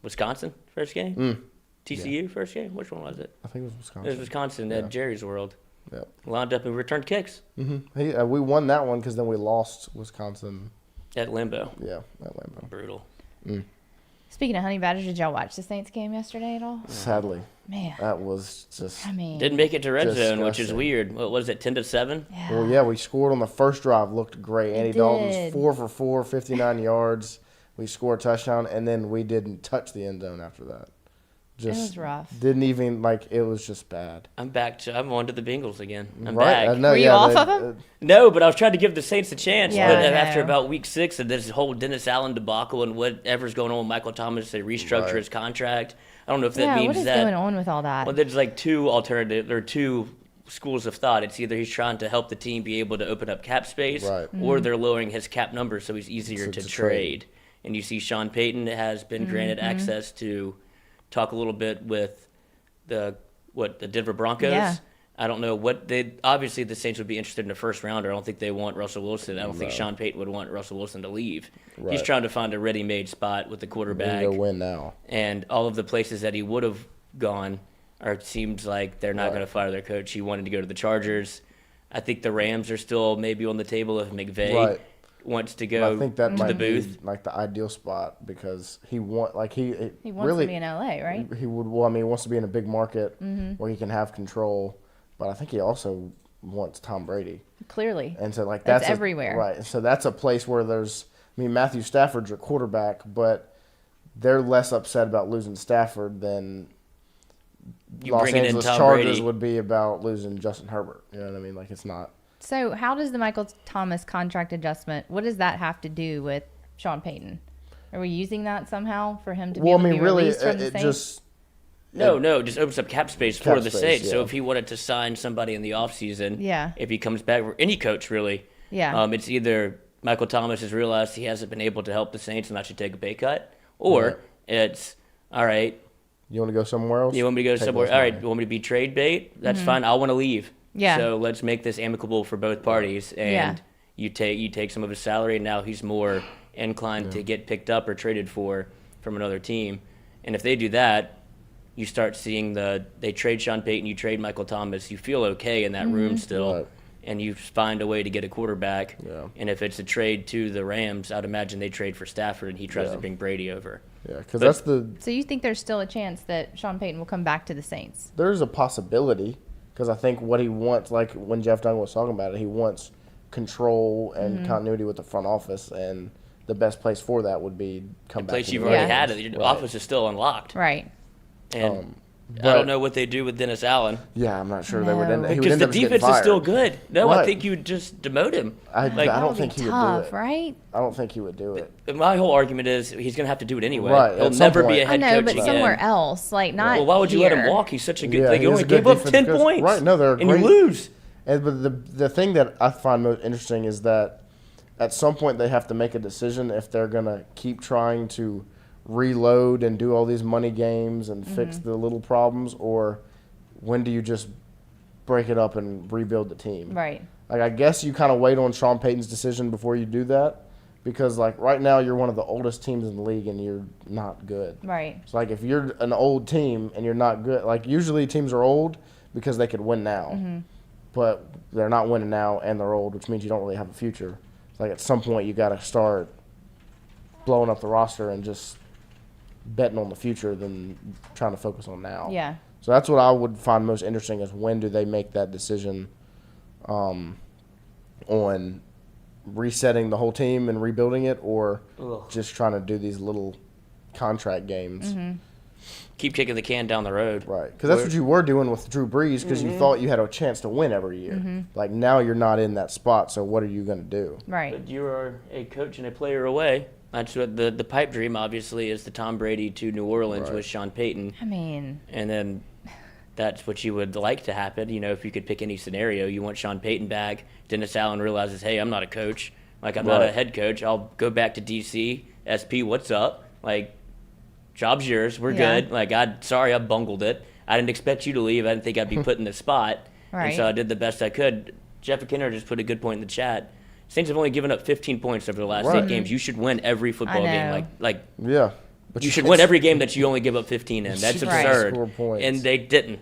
Wisconsin, first game? TCU, first game? Which one was it? I think it was It Wisconsin. was Wisconsin at Jerry's World. Yep. Wound up and returned kicks We won that one because then we lost Wisconsin. at Limbo. Yeah, at Lambeau. Brutal. Speaking of Honey Badgers, did y'all watch the Saints game yesterday at all? Sadly, Man, that was just. I mean, Didn't make it to red zone, which is Disgusting. weird. What was it, 10-7? yeah. Well, yeah, we scored on the first drive. Looked great. Andy did. Dalton's 4 for 4, 59 yards. We scored a touchdown, and then we didn't touch the end zone after that. Just was rough. Didn't even it was just bad. I'm on to the Bengals again. I'm Right? I back. know, Were you yeah, off they- of 'em? No, but I was trying to give the Saints a chance. Yeah, but I after know. about week 6 and this whole Dennis Allen debacle and whatever's going on with Michael Thomas, they restructure Right. his contract. I don't know if that Yeah, means what is that. going on with all that? Well, there's like two schools of thought. It's either he's trying to help the team be able to open up cap space, Right. or they're lowering his cap number so he's easier to to trade. And you see Sean Payton has been granted access to talk a little bit with the Denver Broncos. Yeah. I don't know obviously the Saints would be interested in a first rounder. I don't think they want Russell Wilson. I don't think Sean Payton would want Russell Wilson to leave. He's Right. trying to find a ready-made spot with the We quarterback. need to win now. And all of the places that he would have gone it seems like they're not Right. going to fire their coach. He wanted to go to the Chargers. I think the Rams are still maybe on the table if McVay Right. wants to But go I think that to might the be booth. like the ideal spot because he he wants really to be in LA, right? he would. Well, I mean, he wants to be in a big market Mm-hmm. where he can have control. But I think he also wants Tom Brady. Clearly. And so, like, That's that's everywhere. Right. So that's a place where Matthew Stafford's your quarterback, but they're less upset about losing Stafford than You Los bringing in Angeles Tom Chargers Brady. would be about losing Justin Herbert. You know what I mean? Like, it's not. So how does the Michael Thomas contract adjustment, what does that have to do with Sean Payton? Are we using that somehow for him to be Well, I able to mean, be really, released from the it Saints? just. No, it just opens up cap space for Cap the space, Saints. So yeah. if he wanted to sign somebody in the offseason, Yeah. if he comes back, or any coach really, Yeah. it's either Michael Thomas has realized he hasn't been able to help the Saints and I should take a pay cut, or Right. it's, all right, You want to go somewhere else? you want me to go Take somewhere? less All right, money. you want me to be trade bait? That's Mm-hmm. fine. I want to leave. Yeah. So let's make this amicable for both parties. And you take some of his salary, and now he's more inclined to get picked up or traded from another team. And if they do that, you start seeing they trade Sean Payton, you trade Michael Thomas, you feel okay in that room still. Right. And you find a way to get a quarterback. Yeah. And if it's a trade to the Rams, I'd imagine they trade for Stafford, and he tries to bring Brady over. Yeah, because that's the. So you think there's still a chance that Sean Payton will come back to the Saints? There's a possibility, because I think what he wants, like when Jeff Dunn was talking about it, he wants control and continuity with the front office, and the best place for that would be come back. The place you've already had it. Your office is still unlocked. Right. And I don't know what they do with Dennis Allen. Yeah, I'm not sure they would end. Because the defense is still good. No, I think you would just demote him. I don't think he would do it. Right? I don't think he would do it. My whole argument is he's going to have to do it anyway. Right. He'll never be a head coach again. I know, but somewhere else, like not. Well, why would you let him walk? He's such a good. They only gave up 10 points. Right. No, they're and you lose. But the thing that I find most interesting is that at some point they have to make a decision if they're going to keep trying to reload and do all these money games and fix the little problems, or when do you just break it up and rebuild the team? Right. Like, I guess you kind of wait on Sean Payton's decision before you do that, because like right now you're one of the oldest teams in the league and you're not good. Right. So like if you're an old team and you're not good, like usually teams are old because they could win now, but they're not winning now and they're old, which means you don't really have a future. So like at some point you got to start blowing up the roster and just betting on the future than trying to focus on now. Yeah. So that's what I would find most interesting, is when do they make that decision on resetting the whole team and rebuilding it, or just trying to do these little contract games. Keep kicking the can down the road. Right, because that's what you were doing with Drew Brees, because you thought you had a chance to win every year. Like now you're not in that spot, so what are you going to do? Right. But you are a coach and a player away. That's what the pipe dream, obviously, is the Tom Brady to New Orleans with Sean Payton. I mean. And then that's what you would like to happen. You know, if you could pick any scenario, you want Sean Payton back. Dennis Allen realizes, hey, I'm not a coach. Like, I'm not a head coach. I'll go back to D.C. SP, what's up? Like, job's yours. We're good. Like, sorry I bungled it. I didn't expect you to leave. I didn't think I'd be put in this spot. Right. And so I did the best I could. Jeff McKinnon just put a good point in the chat. Saints have only given up 15 points over the last 8 games. You should win every football game. Like yeah. But you should win every game that you only give up 15 in. That's absurd. And they didn't.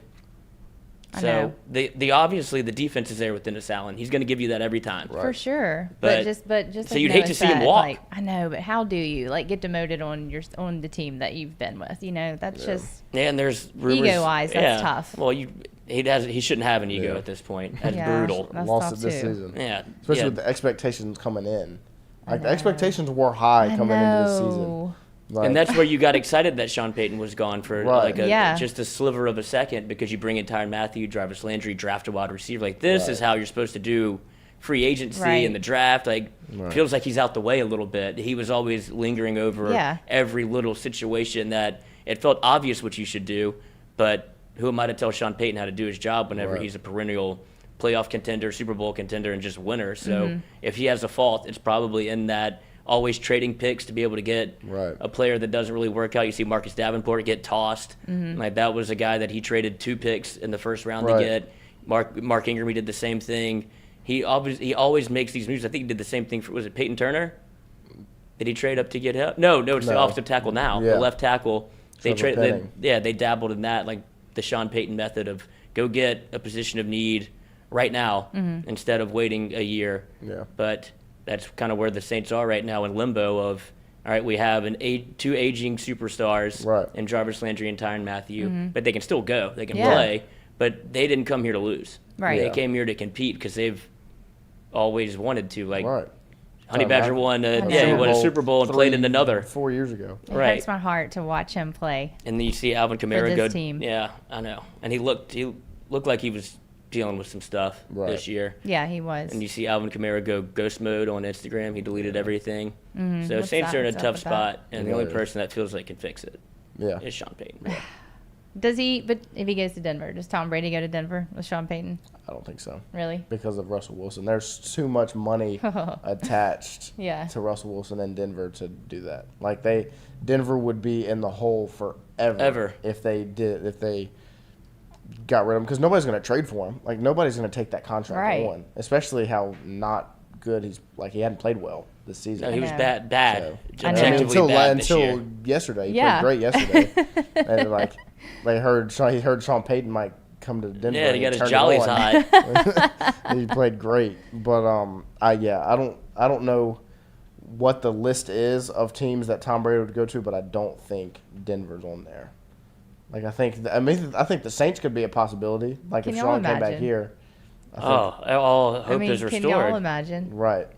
So the obviously the defense is there with Dennis Allen. He's going to give you that every time. For sure. But just so like you'd hate to see him walk. Like, I know, but how do you get demoted on the team that you've been with? You know, that's just and there's rumors, ego-wise, that's tough. Well, he shouldn't have an ego at this point. That's brutal. That's lost tough it this too. season. Yeah. Especially with the expectations coming in. Like the expectations were high coming into the season. Like, and that's where you got excited that Sean Payton was gone for just a sliver of a second, because you bring in Tyrann Mathieu, Jarvis Landry, draft a wide receiver. Like, this is how you're supposed to do free agency in the draft. Like, feels like he's out the way a little bit. He was always lingering over every little situation that it felt obvious what you should do, but who am I to tell Sean Payton how to do his job whenever he's a perennial playoff contender, Super Bowl contender, and just winner? So if he has a fault, it's probably in that always trading picks to be able to get a player that doesn't really work out. You see Marcus Davenport get tossed. Like, that was a guy that he traded 2 picks in the first round to get. Mark Ingram, he did the same thing. He always makes these moves. I think he did the same thing for, was it Peyton Turner? Did he trade up to get help? No, it's the offensive tackle now, the left tackle. They they dabbled in that, like the Sean Payton method of go get a position of need right now instead of waiting a year. Yeah. But that's kind of where the Saints are right now, in limbo of, all right, we have 2 aging superstars in Jarvis Landry and Tyrann Mathieu, but they can still go. They can play, but they didn't come here to lose. Right. They came here to compete because they've always wanted to. Like, Honey Badger won a Super Bowl and played in another 4 years ago. It hurts my heart to watch him play. And then you see Alvin Kamara go. Team. Yeah, I know. And he looked like he was dealing with some stuff this year. Yeah, he was. And you see Alvin Kamara go ghost mode on Instagram. He deleted everything. So Saints are in a tough spot, and the only person that feels like can fix it is Sean Payton. Does he? But if he goes to Denver, does Tom Brady go to Denver with Sean Payton? I don't think so. Really? Because of Russell Wilson. There's too much money attached to Russell Wilson and Denver to do that. Like, Denver would be in the hole forever if they got rid of him because nobody's going to trade for him. Like nobody's going to take that contract Right. on, especially how not good he's like. He hadn't played well this season. No, he was know. bad, I know. objectively bad this year. until yesterday. He Yeah. played great yesterday. And like he heard Sean Payton might come to Denver. Yeah, he got and his turn it jollies on. high. He played great, but I don't know what the list is of teams that Tom Brady would go to, but I don't think Denver's on there. Like I think the Saints could be a possibility. Like Can if y'all Sean came back imagine? here, All hope is can y'all restored. imagine? right?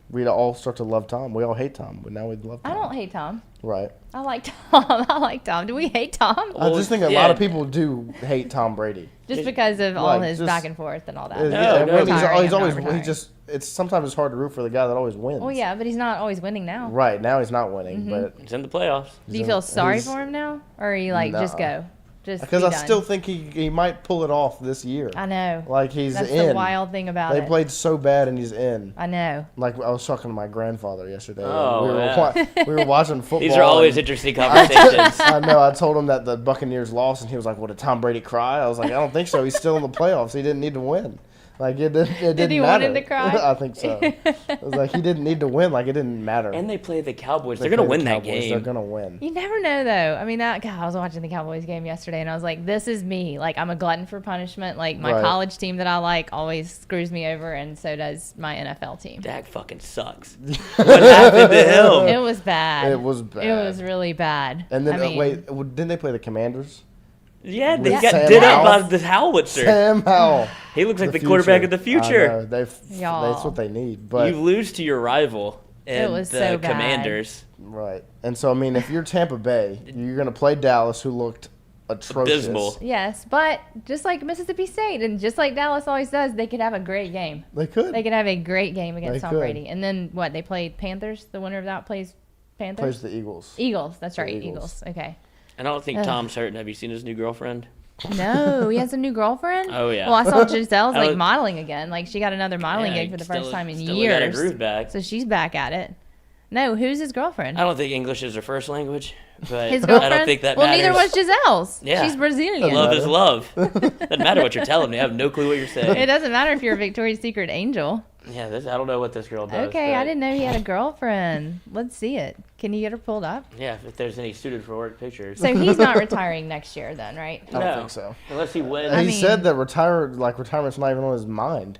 We'd all start to love Tom. We all hate Tom, but now we love Tom. I don't hate Tom. Right. I like Tom. I like Tom. Do we hate Tom? I just think a yeah. lot of people do hate Tom Brady. Just because of all Like, his just- back and forth and all that. Yeah, no, he's Retiring, always I'm not retiring. it's sometimes it's hard to root for the guy that always wins. Well, yeah, but he's not always winning now. Right now he's not winning, but He's in the playoffs. Do you feel sorry he's- for him now, or are you like just Nah. go, just because be I done? still think he might pull it off this year. I know. Like he's That's in. the wild thing about They it. played so bad and he's in. I know. Like I was talking to my grandfather yesterday. Oh, we were yeah. we were watching football. These are always and interesting conversations. I know. I told him that the Buccaneers lost, and he was like, "Well, did Tom Brady cry?" I was like, "I don't think so. He's still in the playoffs. He didn't need to win. Like it didn't he matter." want him to cry? I think so. I was like, he didn't need to win. Like it didn't matter. And they play the Cowboys. They They're going to play the win that Cowboys. game. They're gonna win. You never know, though. I mean, God, I was watching the Cowboys game yesterday, and I was like, this is me. Like, I'm a glutton for punishment. Like, my Right. college team that I like always screws me over, and so does my NFL team. Dak fucking sucks. What happened to him? It was bad. It was bad. It was really bad. And then I mean, wait, didn't they play the Commanders? Yeah, they With got Sam did up Howell? by the howitzer. Sam Howell. He looks like the quarterback of the I future. know. Y'all. That's what they need. But You lose to your rival and was the so bad. Commanders. right. And so I mean, if you're Tampa Bay, you're gonna play Dallas, who looked atrocious. Abysmal. yes, but just like Mississippi State, and just like Dallas always does, they could have a great game. They could. They could have a great game against They Tom could. Brady. And then what? They played Panthers. The winner of that plays Panthers. Plays the Eagles. Eagles. That's right. Eagles. Eagles. Okay. I don't think Tom's hurting. Have you seen his new girlfriend? No, he has a new girlfriend. Oh, yeah. Well, I saw Giselle's I like was- modeling again. Like she got another modeling Yeah, gig for the still- first time in still years. got her groove back. So she's back at it. No, who's his girlfriend? I don't think English is her first language, but His girlfriend. I don't think that well, matters. neither was Giselle's. Yeah. She's Brazilian. Love is love. Doesn't matter what you're telling me. I have no clue what you're saying. It doesn't matter if you're a Victoria's Secret angel. Yeah, I don't know what this girl does. Okay, but I didn't know he had a girlfriend. Let's see it. Can you get her pulled up? Yeah, if there's any suited for work pictures. So he's not retiring next year, then, right? I don't think so. Unless he wins. I he mean- said that retirement's not even on his mind.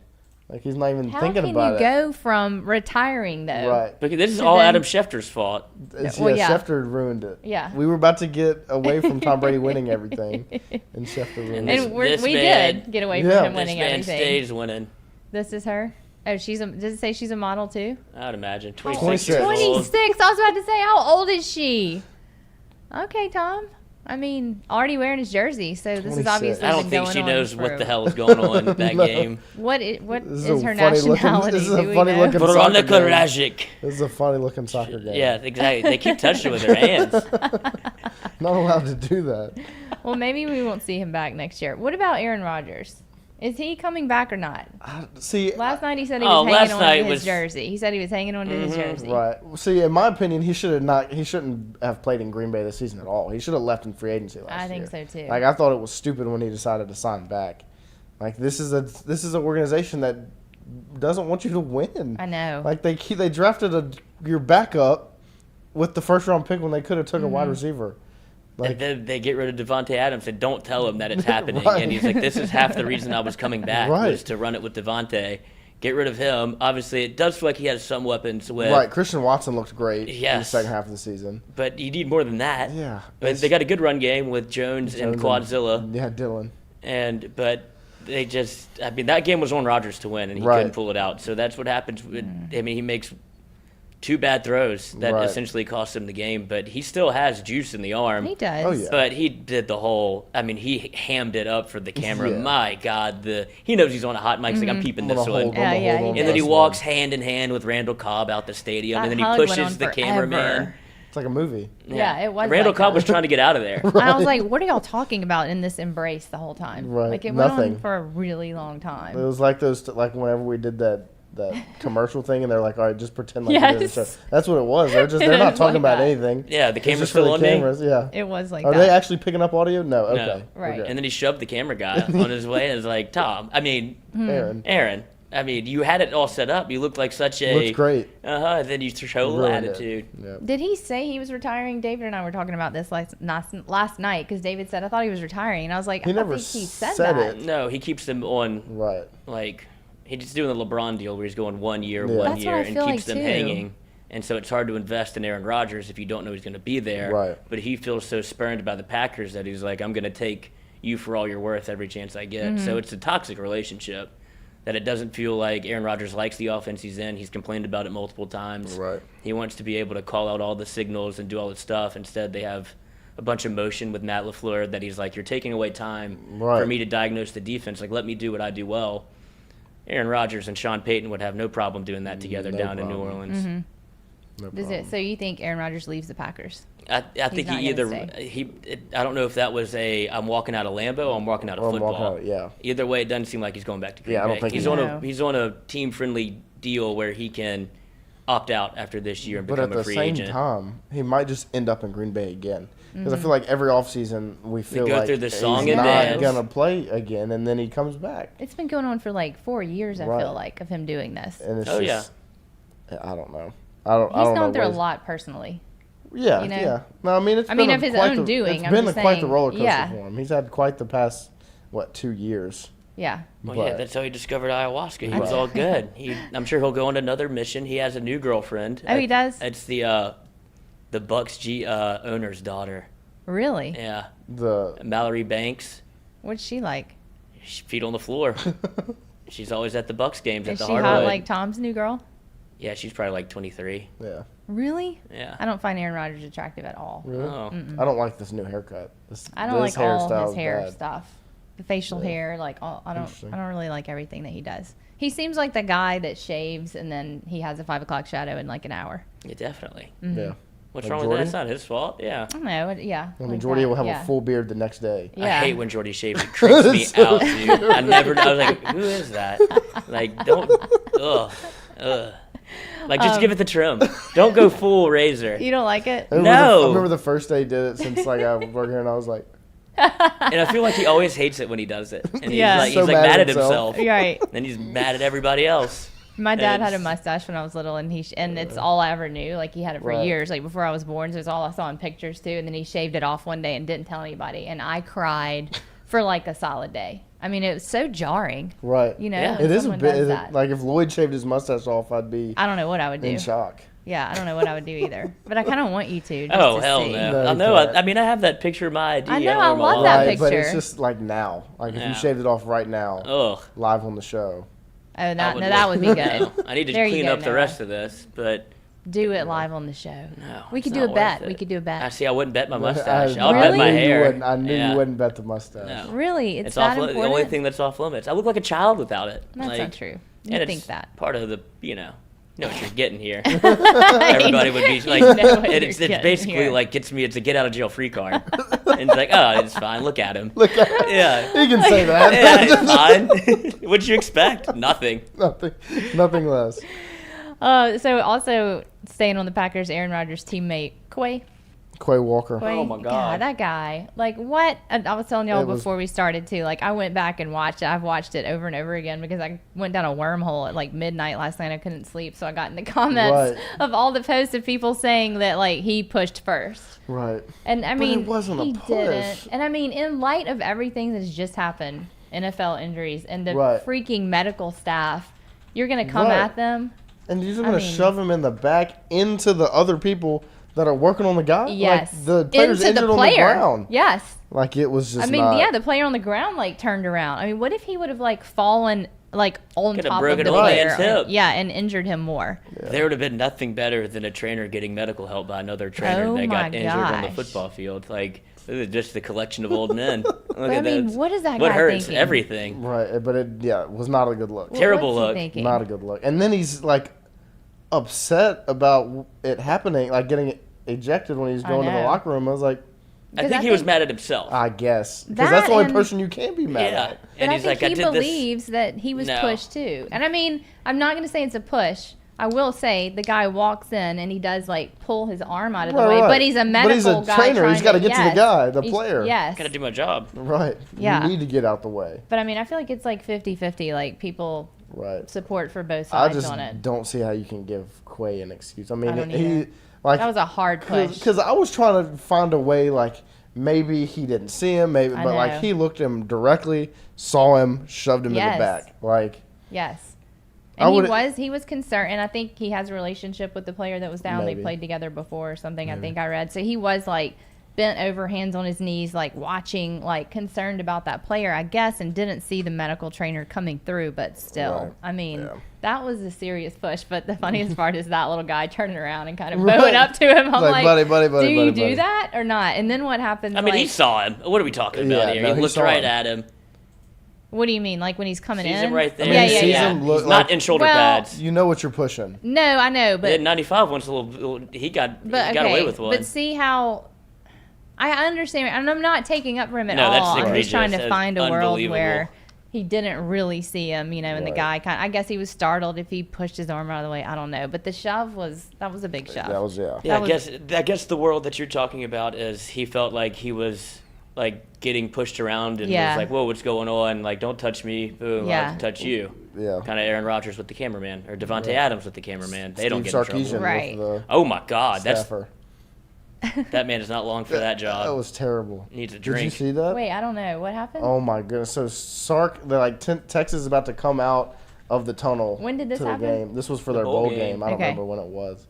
Like he's not even How thinking can about you go from retiring though? it. Right. Because this is to all then- Adam Schefter's fault. Well, yeah. Schefter ruined it. Yeah. We were about to get away from Tom Brady winning everything, and Schefter ruined This- it. And this we man- did get away from Yeah. him This winning man everything. stays winning. This is her. Oh, does it say she's a model too? I'd imagine. 26. 26 years old. 26. I was about to say, how old is she? Okay, Tom. I mean, already wearing his jersey, so this is 26. obviously I don't been think going she on knows for what the hell is going on in that No. game. What This is is her a funny looking- nationality? this is a Do we funny know? looking- Veronica soccer game. Rajic. This is a funny looking soccer game. Yeah, exactly. They keep touching it with their hands. Not allowed to do that. Well, maybe we won't see him back next year. What about Aaron Rodgers? Is he coming back or not? See, Last night he said he Oh, was last hanging on night to his was- jersey. He said he was hanging on to his jersey. right. See, in my opinion, he shouldn't have played in Green Bay this season at all. He should have left in free agency last year. I think so too. Like I thought it was stupid when he decided to sign back. Like this is an organization that doesn't want you to win. I know. Like they drafted your backup with the first round pick when they could have took a Mm-hmm. wide receiver. Like And then they get rid of Devontae Adams and don't tell him that it's happening. Right. And he's like, this is half the reason I was coming back Right. was to run it with Devontae. Get rid of him. Obviously, it does feel like he has some weapons with. right, Christian Watson looked great in the Yes. second half of the season. But you need more than that. Yeah, But they got a good run game with Jones and Quadzilla. Yeah, Dylan. But they just, I mean, that game was on Rodgers to win, and he Right. couldn't pull it out. So that's what happens. I mean, he makes two bad throws that Right. essentially cost him the game, but he still has juice in the arm. He does. Oh, yeah. But he did the whole, I mean, he hammed it up for the camera. Yeah. My God, he knows he's on a hot mic. He's like, I'm keeping I'm this gonna one. hold Yeah, on, yeah, hold on he And then he this walks one. hand in hand with Randall Cobb out the stadium, That and then hug he went pushes on the forever. cameraman. It's like a movie. Yeah, it was Randall like Cobb that. was trying to get out of there. I was like, what are y'all talking about in this embrace the whole time? Right, Like it went on nothing. for a really long It time. was like those, like whenever we did that commercial thing, and they're like, all right, just pretend like you're in the Yes. show. That's what it was. They're not talking about anything. Yeah, the It's camera's just for still the on me. cameras. Yeah. It was like Are that. they actually picking up audio? No. Okay. No. Right. Okay. And then he shoved the camera guy on his way and was like, Aaron, I mean, you had it all set up. You looked like such a... Looks great. Then you show a little Ruined it. attitude. Yeah. Did he say he was retiring? David and I were talking about this last night because David said, I thought he was retiring. And I was like, He I don't never think he said said that. it. No, he keeps them on, Right. like, he's doing the LeBron deal where he's going 1 year, Yeah. one That's what year, I and feel keeps like, them too. hanging. And so it's hard to invest in Aaron Rodgers if you don't know he's going to be there. Right. But he feels so spurned by the Packers that he's like, I'm going to take you for all you're worth every chance I get. Mm-hmm. So it's a toxic relationship that it doesn't feel like Aaron Rodgers likes the offense he's in. He's complained about it multiple times. Right. He wants to be able to call out all the signals and do all this stuff. Instead, they have a bunch of motion with Matt LaFleur that he's like, you're taking away time Right. for me to diagnose the defense. Like, let me do what I do well. Aaron Rodgers and Sean Payton would have no problem doing that together No down in New problem. Orleans. Mm-hmm. No Does problem. it? So you think Aaron Rodgers leaves the Packers? I think not he gonna either stay. I don't know if that was a I'm walking out of Lambeau or I'm walking out of Or I'm football. walking out, yeah. Either way, it doesn't seem like he's going back to Green Yeah, I don't Bay. think he's he- on No. he's on a team friendly deal where he can opt out after this year and But become at a the free same agent. time, he might just end up in Green Bay again. Because Mm-hmm. I feel like every offseason we feel go like through the song he's and not dance. going to play again, and then he comes back. It's been going on for like 4 years, I Right. feel like, of him doing this. And it's Oh, just, I don't know. I don't He's know gone through a what lot personally. Yeah, you know? yeah. No, I mean, it's I been mean, of his quite own doing, It's I'm been just quite the saying, roller coaster yeah. for him. He's had quite the past, 2 years. Yeah. Well, But- yeah, that's how he discovered ayahuasca. He was Right. all good. I'm sure he'll go on another mission. He has a new girlfriend. Oh, he does? It's the Bucks owner's daughter. Really? Yeah, The Mallory Banks. What's she like? Feet on the floor. She's always at the Bucks games Is at the she Hardwood. hot like Tom's new girl? Yeah, she's probably like 23. yeah. Really? Yeah. I don't find Aaron Rodgers attractive at all. Really? Oh. I don't like this new haircut. I don't like all hairstyle his is hair bad. stuff. The facial hair, like all, I Interesting. don't really like everything that he does. He seems like the guy that shaves and then he has a 5 o'clock shadow in like an hour. Yeah, definitely. Yeah. What's Like wrong with Jordy? that? It's not his fault. Yeah. I don't know. Yeah. I mean, like Jordy that, will have yeah. a full beard the next day. I Yeah. hate when Jordy shaves. It creeps me out, dude. I was like, who is that? Like, don't, ugh. Like, just give it the trim. Don't go full razor. You don't like it? I remember No. I remember the first day he did it since I worked here, and I was like, And I feel like he always hates it when he does it. And he's Yeah. like, So he's like mad mad at at himself. himself. Right. Then he's mad at everybody else. My dad had a It's- mustache when I was little, and and it's all I ever knew. Like he had it for Right. years, like before I was born. So it's all I saw in pictures too. And then he shaved it off one day and didn't tell anybody, and I cried for like a solid day. I mean, it was so jarring. right. You know, Yeah. when It is a someone bit. does that. Like if Lloyd shaved his mustache off, I'd be I don't know what I would do. in shock. Yeah, I don't know what I would do either. But I kind of want you to. Just Oh, to hell see. no. No, I you know. can't. I mean, I have that picture of my ID. I know, on I my love wall. that Right, but it's picture. just like now. Like if Yeah. you shaved it off right now, Ugh. live on the show. Oh, that, would no, that would be good. No, I need to There you clean go, up the Noah. rest of this, but Do it live on the show. no. We could it's do a not bet. worth We it. could do a I bet. see. I wouldn't bet my mustache. I I'll bet my Really? hair. I knew Yeah. you wouldn't bet the mustache. No. Really? It's It's that off. The important? only thing that's off limits. I look like a child without it. That's like, not true. and You it's think that. part of the know what you're getting here. Everybody would be like, know what it's you're getting basically here. like gets me. It's a get out of jail free card. And it's like, oh, it's fine. Look at him. Look at it. Yeah. He can say that. Yeah, it's fine. What'd you expect? Nothing. Nothing less. So also staying on the Packers, Aaron Rodgers' teammate Quay. Quay Walker. Quay. Oh, my God. That guy. Like what? I was telling y'all It was- before we started too. Like I went back and watched it. I've watched it over and over again because I went down a wormhole at like midnight last night. I couldn't sleep, so I got in the comments Right. of all the posts of people saying that like he pushed first. Right. And I But mean, it wasn't a he push. didn't. And I mean, in light of everything that's just happened, NFL injuries and the Right. freaking medical staff, you're gonna come Right. at them. And you're just I going to mean- shove him in the back into the other people that are working on the guy? Yes. Like the player's Into injured the player. on the ground. Yes. Like it was just I mean, not. yeah, the player on the ground like turned around. I mean, what if he would have like fallen like on Could have top of broken the a player? man's hip. Yeah, and injured him more. There would have been nothing better than a trainer getting medical help by another trainer Oh that got my injured on the gosh. football field. Like, this is just a collection of old men. Look I at mean, that. what is that What guy hurts? thinking? Everything. Right, but it was not a good look. Terrible What's he look. thinking? Not a good look. And then he's like upset about it happening, like getting ejected when he's I going to the know. locker room. I was like, I think he was mad at himself. I guess. Because that's the only person you can be mad Yeah. at. But And I he's think like, he I did believes that he was pushed too. And I mean, I'm not going to say it's a push. I will say the guy walks in and he does like pull his arm out of the way, but he's a medical guy. Trainer. He's got to get to the guy, the player. Yes. Got to do my job. Right. Yeah. You need to get out the way. But I mean, I feel like it's like 50-50. Like people support for both I sides just on it. don't see how you can give Quay an excuse. I mean, don't he either. like That was a hard push. Because I was trying to find a way, like maybe he didn't see him, maybe, I but know. like he looked at him directly, saw him, shoved him in the Yes. back. Like Yes. I And would- he was concerned, and I think he has a relationship with the player that was down. Maybe. They played together before or something. I think I read. So he was like bent over, hands on his knees, like watching, like concerned about that player, I guess, and didn't see the medical trainer coming through. But still, Right. I mean, Yeah. that was a serious push. But the funniest part is that little guy turning around and kind of bowing up to him. I'm like, buddy, do you buddy. do that or not? And then what happens? I mean, like, he saw him. What are we talking about Yeah, here? no, He he looked saw right him. at him. what do you mean? Like when he's coming Sees in? him right there. I mean, Yeah, he yeah, sees yeah. him look He's not like- in shoulder Well, pads. You know what you're pushing. No, I know, He but had 95 once a little. He got away with one. But see how I understand, and I'm not taking up for him at No, all. that's I'm just egregious. trying to That's find a world unbelievable. where he didn't really see him, you know, and the Right. guy I guess he was startled if he pushed his arm out of the way. I don't know, but the shove was a big shove. That was Yeah, That I guess the world that you're talking about is he felt like he was like getting pushed around and Yeah. was like, "Whoa, what's going on? Like, don't touch me. Boom, I Yeah. have to touch you." Yeah. Kind of Aaron Rodgers with the cameraman or Devontae Adams with the cameraman. They don't Steve get in Sarkisian trouble. Right. with Oh my God, the staffer. that man is not long for that job. That was terrible. Needs a Did you drink. see that? Wait, I don't know what happened. Oh my goodness! So Texas is about to come out of the tunnel. When did this to the happen? game. This was for their bowl bowl game. game. I don't Okay. remember when it was.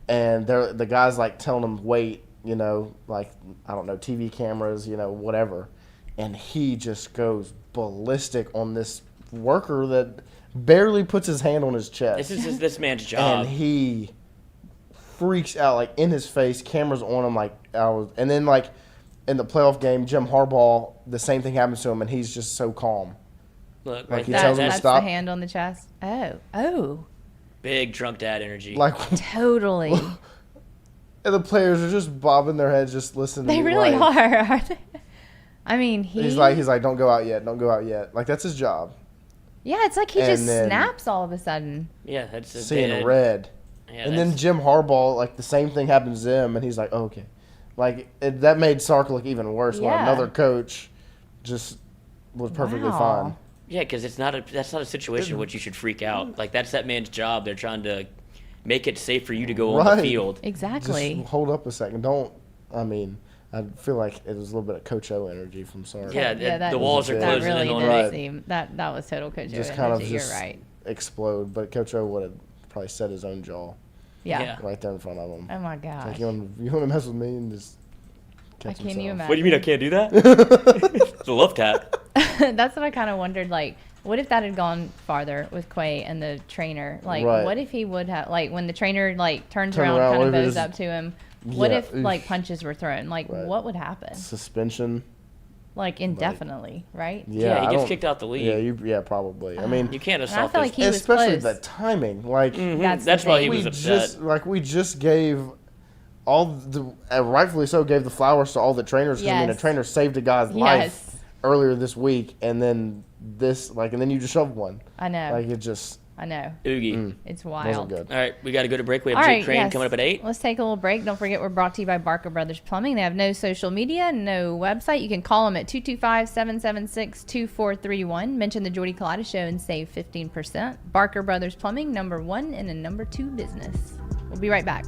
And the guys like telling them wait, you know, like I don't know, TV cameras, you know, whatever. And he just goes ballistic on this worker that barely puts his hand on his chest. This man's job. And he freaks out, like in his face, cameras on him, like and then like in the playoff game, Jim Harbaugh, the same thing happens to him, and he's just so calm. Look, like right he there. tells him to That's stop. the hand on the chest. Oh, Big drunk dad energy. Like, totally. and the players are just bobbing their heads, just listening. They to really like, are, aren't they? I mean, He's like, don't go out yet, don't go out yet. Like that's his job. yeah, it's like he and just then- snaps all of a sudden. yeah, that's Seeing red. Yeah, And then Jim Harbaugh, like the same thing happens to him, and he's like, oh, okay. Like that made Sark look even worse when Yeah. another coach just was perfectly Wow. fine. yeah, because that's not a situation in which you should freak out. Like that's that man's job. They're trying to make it safe for you to go on Right. the field. Exactly. Just hold up a second. I feel like it was a little bit of Coach O energy from Sark. Yeah, the walls are that closing really in on did me. Right. seem that was total Coach O Just energy. kind of You're just right. explode. But Coach O would have probably set his own jaw Yeah. right there in front of him. Oh my Like, gosh. you want to mess with me and just catch Can you himself. imagine? What do you mean I can't do that? It's a love tap. That's what I kind of wondered. Like, what if that had gone farther with Quay and the trainer? Like, Right. what if he would have, like, when the trainer, like, turns Turn around, around, kind what of if he bows just- up to him? What Yeah, if, like, oof. punches were thrown? Like, Right. what would happen? Suspension. Like, indefinitely, right? Yeah, he I gets don't- kicked out the league. Yeah, probably. I mean, You can't And I assault feel those. like he was especially close. the timing. Like That's That's the why thing. he was we upset. just gave all the rightfully so gave the flowers to all the trainers. 'Cause, I mean, a Yes. trainer saved a guy's life Yes. earlier this week, and then and then you just shoved one. I know. Like it just I know. Oogie. It's wasn't wild. good. All right, we got to go to break. We have All Jake right, Crain yes. coming up at 8. Let's take a little break. Don't forget we're brought to you by Barker Brothers Plumbing. They have no social media, no website. You can call them at 225-776-2431. Mention the Jordy Culotta Show and save 15%. Barker Brothers Plumbing, number 1 and a number 2 business. We'll be right back.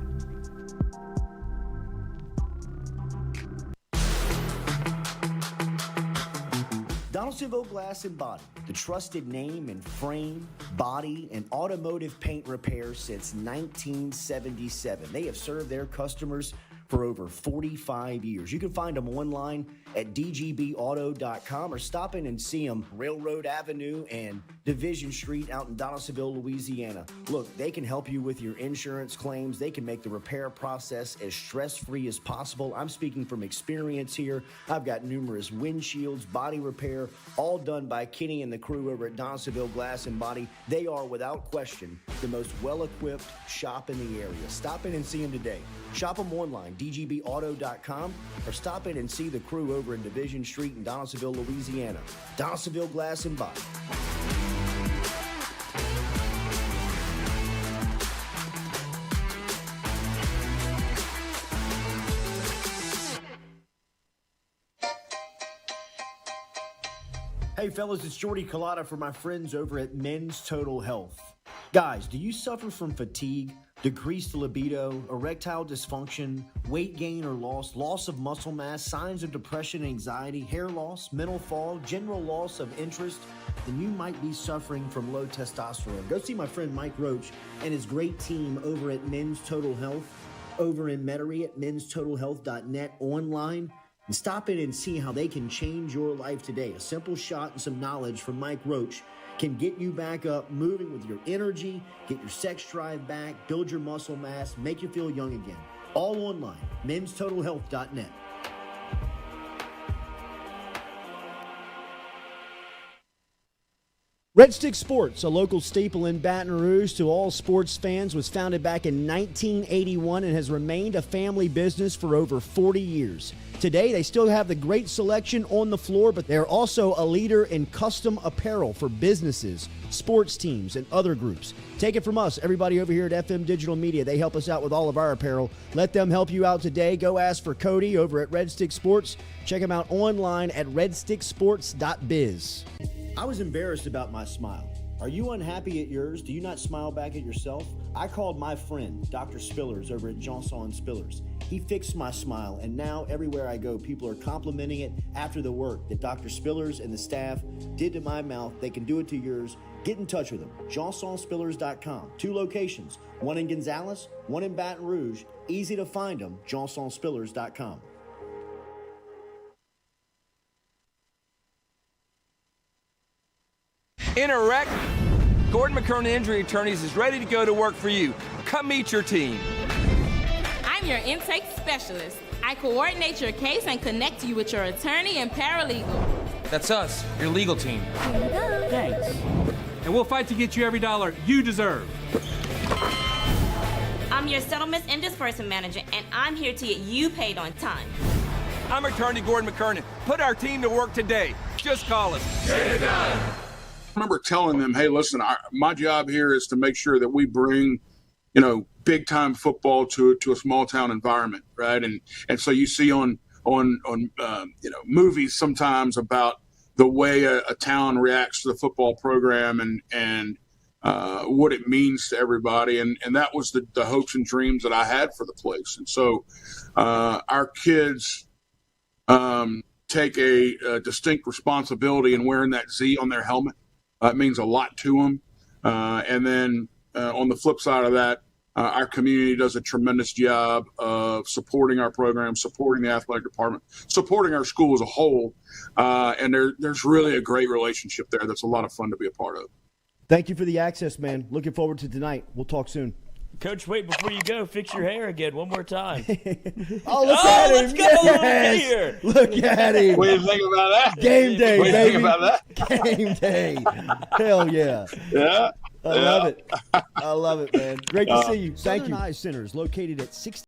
Donaldsonville Glass and Body, the trusted name in frame, body, and automotive paint repair since 1977. They have served their customers for over 45 years. You can find them online at dgbauto.com or stop in and see them Railroad Avenue and Division Street out in Donaldsonville, Louisiana. Look, they can help you with your insurance claims. They can make the repair process as stress-free as possible. I'm speaking from experience here. I've got numerous windshields, body repair, all done by Kenny and the crew over at Donaldsonville Glass and Body. They are, without question, the most well-equipped shop in the area. Stop in and see them today. Shop them online, at dgbauto.com or stop in and see the crew over in Division Street in Donaldsonville, Louisiana. Donaldsonville Glass and Body. Hey fellas, it's Jordy Culotta for my friends over at Men's Total Health. Guys, do you suffer from fatigue, decreased libido, erectile dysfunction, weight gain or loss of muscle mass, signs of depression and anxiety, hair loss, mental fog, general loss of interest? Then you might be suffering from low testosterone. Go see my friend Mike Roach and his great team over at Men's Total Health, over in Metairie at menstotalhealth.net online. And stop in and see how they can change your life today. A simple shot and some knowledge from Mike Roach can get you back up, moving with your energy, get your sex drive back, build your muscle mass, make you feel young again. All online, menstotalhealth.net. Red Stick Sports, a local staple in Baton Rouge to all sports fans, was founded back in 1981 and has remained a family business for over 40 years. Today, they still have the great selection on the floor, but they're also a leader in custom apparel for businesses, sports teams, and other groups. Take it from us, everybody over here at FM Digital Media. They help us out with all of our apparel. Let them help you out today. Go ask for Cody over at Red Stick Sports. Check him out online at redsticksports.biz. I was embarrassed about my smile. Are you unhappy at yours? Do you not smile back at yourself? I called my friend, Dr. Spillers, over at Johnson Spillers. He fixed my smile, and now everywhere I go, people are complimenting it after the work that Dr. Spillers and the staff did to my mouth. They can do it to yours. Get in touch with them. JohnsonSpillers.com. 2 locations, one in Gonzales, one in Baton Rouge. Easy to find them, JohnsonSpillers.com. In a wreck, Gordon McKernan Injury Attorneys is ready to go to work for you. Come meet your team. I'm your intake specialist. I coordinate your case and connect you with your attorney and paralegal. That's us, your legal team. Here you go. Thanks. And we'll fight to get you every dollar you deserve. I'm your settlements and disbursement manager, and I'm here to get you paid on time. I'm attorney Gordon McKernan. Put our team to work today. Just call us. Get it done. I remember telling them, hey, listen, my job here is to make sure that we bring, big time football to a small town environment, right? And so you see on movies sometimes about the way a town reacts to the football program and what it means to everybody, and that was the hopes and dreams that I had for the place. And so our kids take a distinct responsibility in wearing that Z on their helmet. It means a lot to them. And then on the flip side of that, our community does a tremendous job of supporting our program, supporting the athletic department, supporting our school as a whole. And there's really a great relationship there that's a lot of fun to be a part of. Thank you for the access, man. Looking forward to tonight. We'll talk soon. Coach, wait, before you go, fix your hair again one more time. Look at him. Let's go. Yes. Here. Look at him. What do you think about that? Game day, what do you baby. think about that? Game day. Hell yeah. Yeah. I love it. I love it, man. Great to see you. Thank you. Southern Eye Center is located at 60.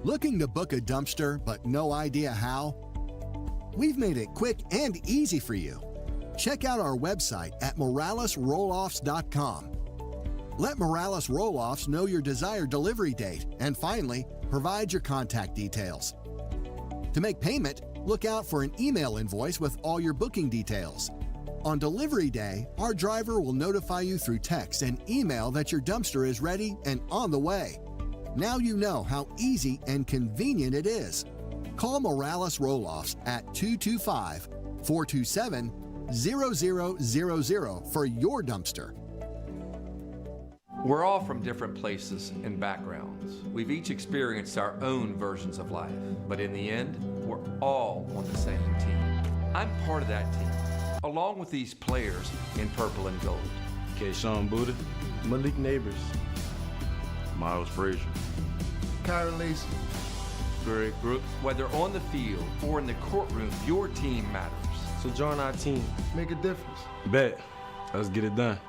Looking to book a dumpster but no idea how? We've made it quick and easy for you. Check out our website at moralesrolloffs.com. Let Morales Roll-Offs know your desired delivery date, and finally, provide your contact details. To make payment, look out for an email invoice with all your booking details. On delivery day, our driver will notify you through text and email that your dumpster is ready and on the way. Now you know how easy and convenient it is. Call Morales Roll-Offs at 225-427-0000 for your dumpster. We're all from different places and backgrounds. We've each experienced our own versions of life, but in the end, we're all on the same team. I'm part of that team, along with these players in purple and gold. Kayshawn Buddha, Malik Neighbors, Miles Frazier, Kyron Lacy, Greg Brooks. Whether on the field or in the courtroom, your team matters. So join our team. make a difference. Bet. Let's get it done.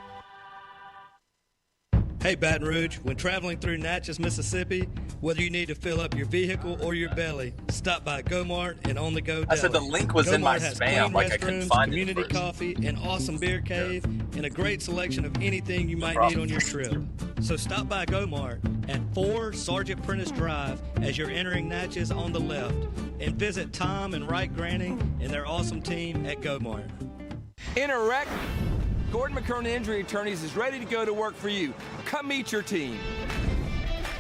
Hey, Baton Rouge, when traveling through Natchez, Mississippi, whether you need to fill up your vehicle or your belly, stop by GoMart and On The Go Deli. I said the link was in my spam, like I couldn't find it. Community coffee, an awesome beer cave, and a great selection of anything you might need on your trip. So stop by GoMart at 4 Sergeant Prentice Drive as you're entering Natchez on the left, and visit Tom and Wright Granning and their awesome team at GoMart. In a wreck, Gordon McKernan Injury Attorneys is ready to go to work for you. Come meet your team.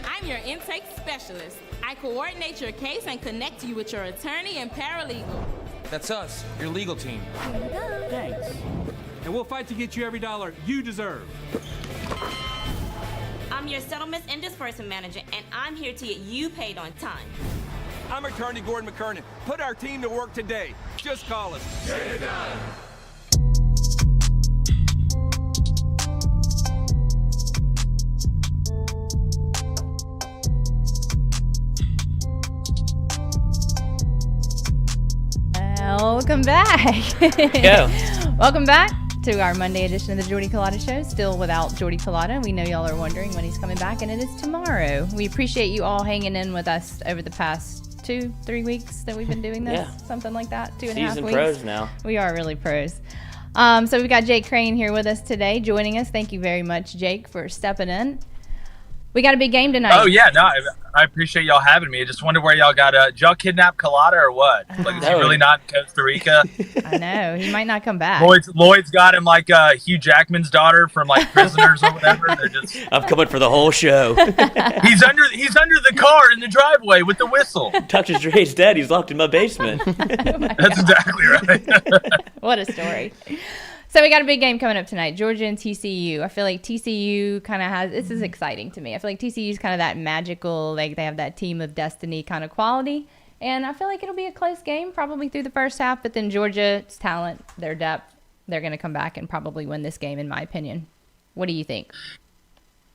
I'm your intake specialist. I coordinate your case and connect you with your attorney and paralegal. That's us, your legal team. Here you go. Thanks. And we'll fight to get you every dollar you deserve. I'm your settlements and disbursement manager, and I'm here to get you paid on time. I'm attorney Gordon McKernan. Put our team to work today. Just call us. Get it done. Welcome back. Go. Welcome back to our Monday edition of the Jordy Culotta Show. Still without Jordy Culotta. We know y'all are wondering when he's coming back, and it is tomorrow. We appreciate you all hanging in with us over the past 2-3 weeks that we've been doing this. Yeah. Something like that. 2.5 weeks. Seasoned pros now. We are really pros. So we've got Jake Crain here with us today, joining us. Thank you very much, Jake, for stepping in. We got a big game tonight. Oh, yeah. No, I appreciate y'all having me. I just wonder where y'all got did y'all kidnap Culotta or what? Like, is he really not in Costa Rica? I know. He might not come back. Lloyd's got him like Hugh Jackman's daughter from like Prisoners or whatever. They're just I'm coming for the whole show. he's under the car in the driveway with the whistle. Dr. Dre's dead. He's locked in my basement. That's exactly right. What a story. So we got a big game coming up tonight, Georgia and TCU. I feel like TCU kind of has, this is exciting to me. I feel like TCU is kind of that magical, like they have that team of destiny kind of quality. And I feel like it'll be a close game probably through the first half, but then Georgia's talent, their depth, they're going to come back and probably win this game in my opinion. What do you think?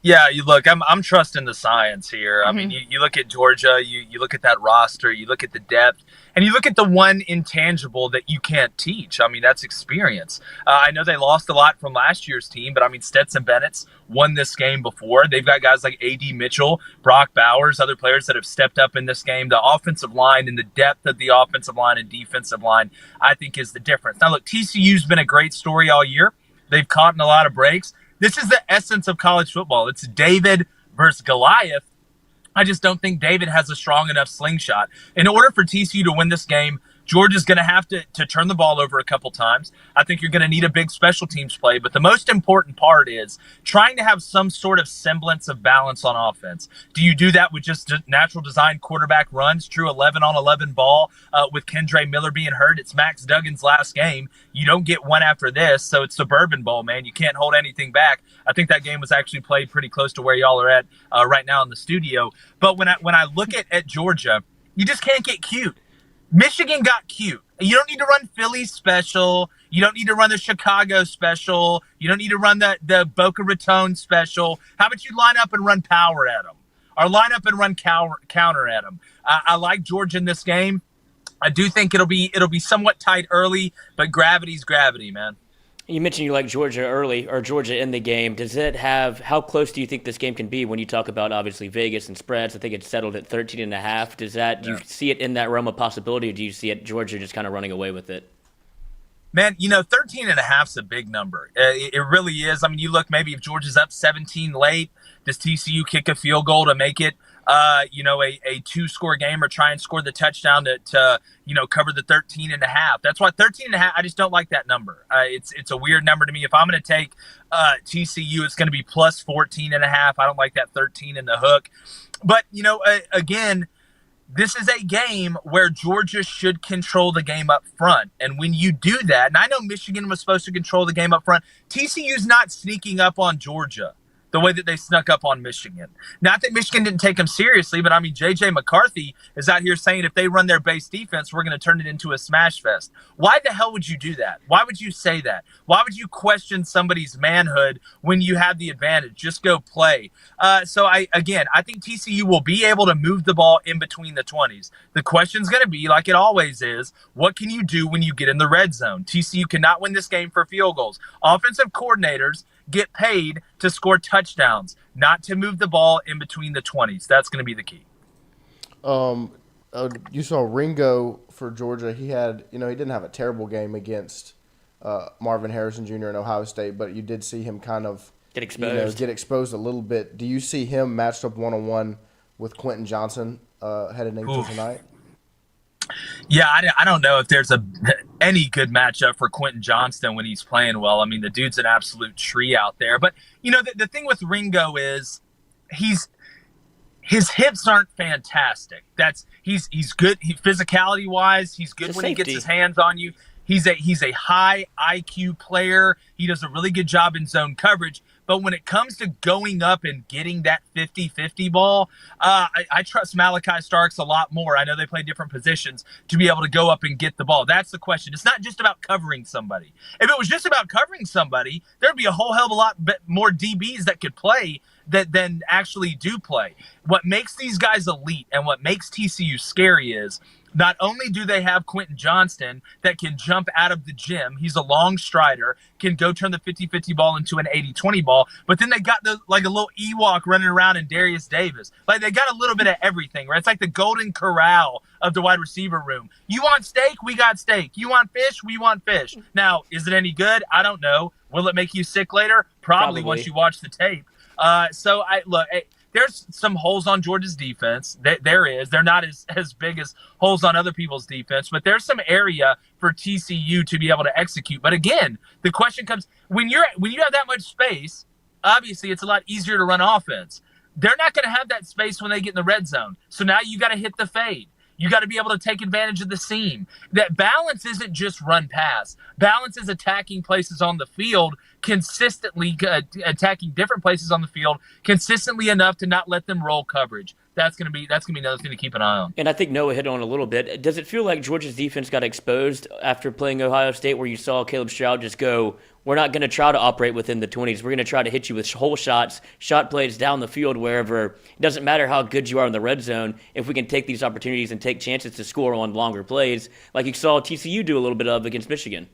Yeah, you look, I'm trusting the science here. I mean, you look at Georgia, you look at that roster, you look at the depth, and you look at the one intangible that you can't teach. I mean, that's experience. I know they lost a lot from last year's team, but I mean, Stetson Bennett's won this game before. They've got guys like A.D. Mitchell, Brock Bowers, other players that have stepped up in this game. The offensive line and the depth of the offensive line and defensive line, I think, is the difference. Now, look, TCU's been a great story all year. They've caught in a lot of breaks. This is the essence of college football. It's David versus Goliath. I just don't think David has a strong enough slingshot. In order for TCU to win this game, Georgia's going to have to turn the ball over a couple times. I think you're going to need a big special teams play. But the most important part is trying to have some sort of semblance of balance on offense. Do you do that with just natural design quarterback runs, true 11-on-11 ball with Kendre Miller being hurt? It's Max Duggan's last game. You don't get one after this, so it's the Bourbon Bowl, man. You can't hold anything back. I think that game was actually played pretty close to where y'all are at right now in the studio. But when I look at Georgia, you just can't get cute. Michigan got cute. You don't need to run Philly special. You don't need to run the Chicago special. You don't need to run the Boca Raton special. How about you line up and run power at them? Or line up and run counter at them? I like Georgia in this game. I do think it'll be somewhat tight early, but gravity's gravity, man. You mentioned you like Georgia early, or Georgia in the game. Does it have, how close do you think this game can be when you talk about obviously Vegas and spreads? I think it's settled at 13.5. Do you see it in that realm of possibility, or do you see it Georgia just kind of running away with it? Man, 13.5 is a big number. It really is. I mean, you look, maybe if Georgia's up 17 late, does TCU kick a field goal to make it a 2-score game or try and score the touchdown to cover the 13.5. That's why 13.5, I just don't like that number. It's a weird number to me. If I'm going to take TCU, it's going to be plus 14.5. I don't like that 13 in the hook. But, again, this is a game where Georgia should control the game up front. And when you do that, and I know Michigan was supposed to control the game up front, TCU's not sneaking up on Georgia the way that they snuck up on Michigan. Not that Michigan didn't take them seriously, but I mean, J.J. McCarthy is out here saying if they run their base defense, we're going to turn it into a smash fest. Why the hell would you do that? Why would you say that? Why would you question somebody's manhood when you have the advantage? Just go play. So I think TCU will be able to move the ball in between the 20s. The question's going to be, like it always is, what can you do when you get in the red zone? TCU cannot win this game for field goals. Offensive coordinators get paid to score touchdowns, not to move the ball in between the 20s. That's going to be the key. You saw Ringo for Georgia. He didn't have a terrible game against Marvin Harrison Jr. in Ohio State, but you did see him kind of get exposed a little bit. Do you see him matched up one-on-one with Quentin Johnson headed into tonight? Yeah, I don't know if there's any good matchup for Quentin Johnston when he's playing well. I mean, the dude's an absolute tree out there. But, the thing with Ringo is his hips aren't fantastic. He's good physicality-wise. He's good when he gets his hands on you. He's a high IQ player. He does a really good job in zone coverage. But when it comes to going up and getting that 50-50 ball, I trust Malachi Starks a lot more. I know they play different positions to be able to go up and get the ball. That's the question. It's not just about covering somebody. If it was just about covering somebody, there'd be a whole hell of a lot more DBs that could play than actually do play. What makes these guys elite and what makes TCU scary is not only do they have Quentin Johnston that can jump out of the gym, he's a long strider, can go turn the 50-50 ball into an 80-20 ball, but then they got a little Ewok running around in Darius Davis. Like, they got a little bit of everything, right? It's like the golden corral of the wide receiver room. You want steak? We got steak. You want fish? We want fish. Now, is it any good? I don't know. Will it make you sick later? Probably. Once you watch the tape. There's some holes on Georgia's defense. There is. They're not as big as holes on other people's defense, but there's some area for TCU to be able to execute. But again, the question comes when you have that much space. Obviously, it's a lot easier to run offense. They're not going to have that space when they get in the red zone. So now you got to hit the fade. You got to be able to take advantage of the seam. That balance isn't just run pass. Balance is attacking places on the field consistently, attacking different places on the field consistently enough to not let them roll coverage. That's gonna be another thing to keep an eye on. And I think Noah hit on a little bit. Does it feel like Georgia's defense got exposed after playing Ohio State, where you saw Caleb Stroud just go, we're not going to try to operate within the 20s. We're going to try to hit you with whole shots, shot plays down the field, wherever. It doesn't matter how good you are in the red zone. If we can take these opportunities and take chances to score on longer plays, like you saw TCU do a little bit of against Michigan.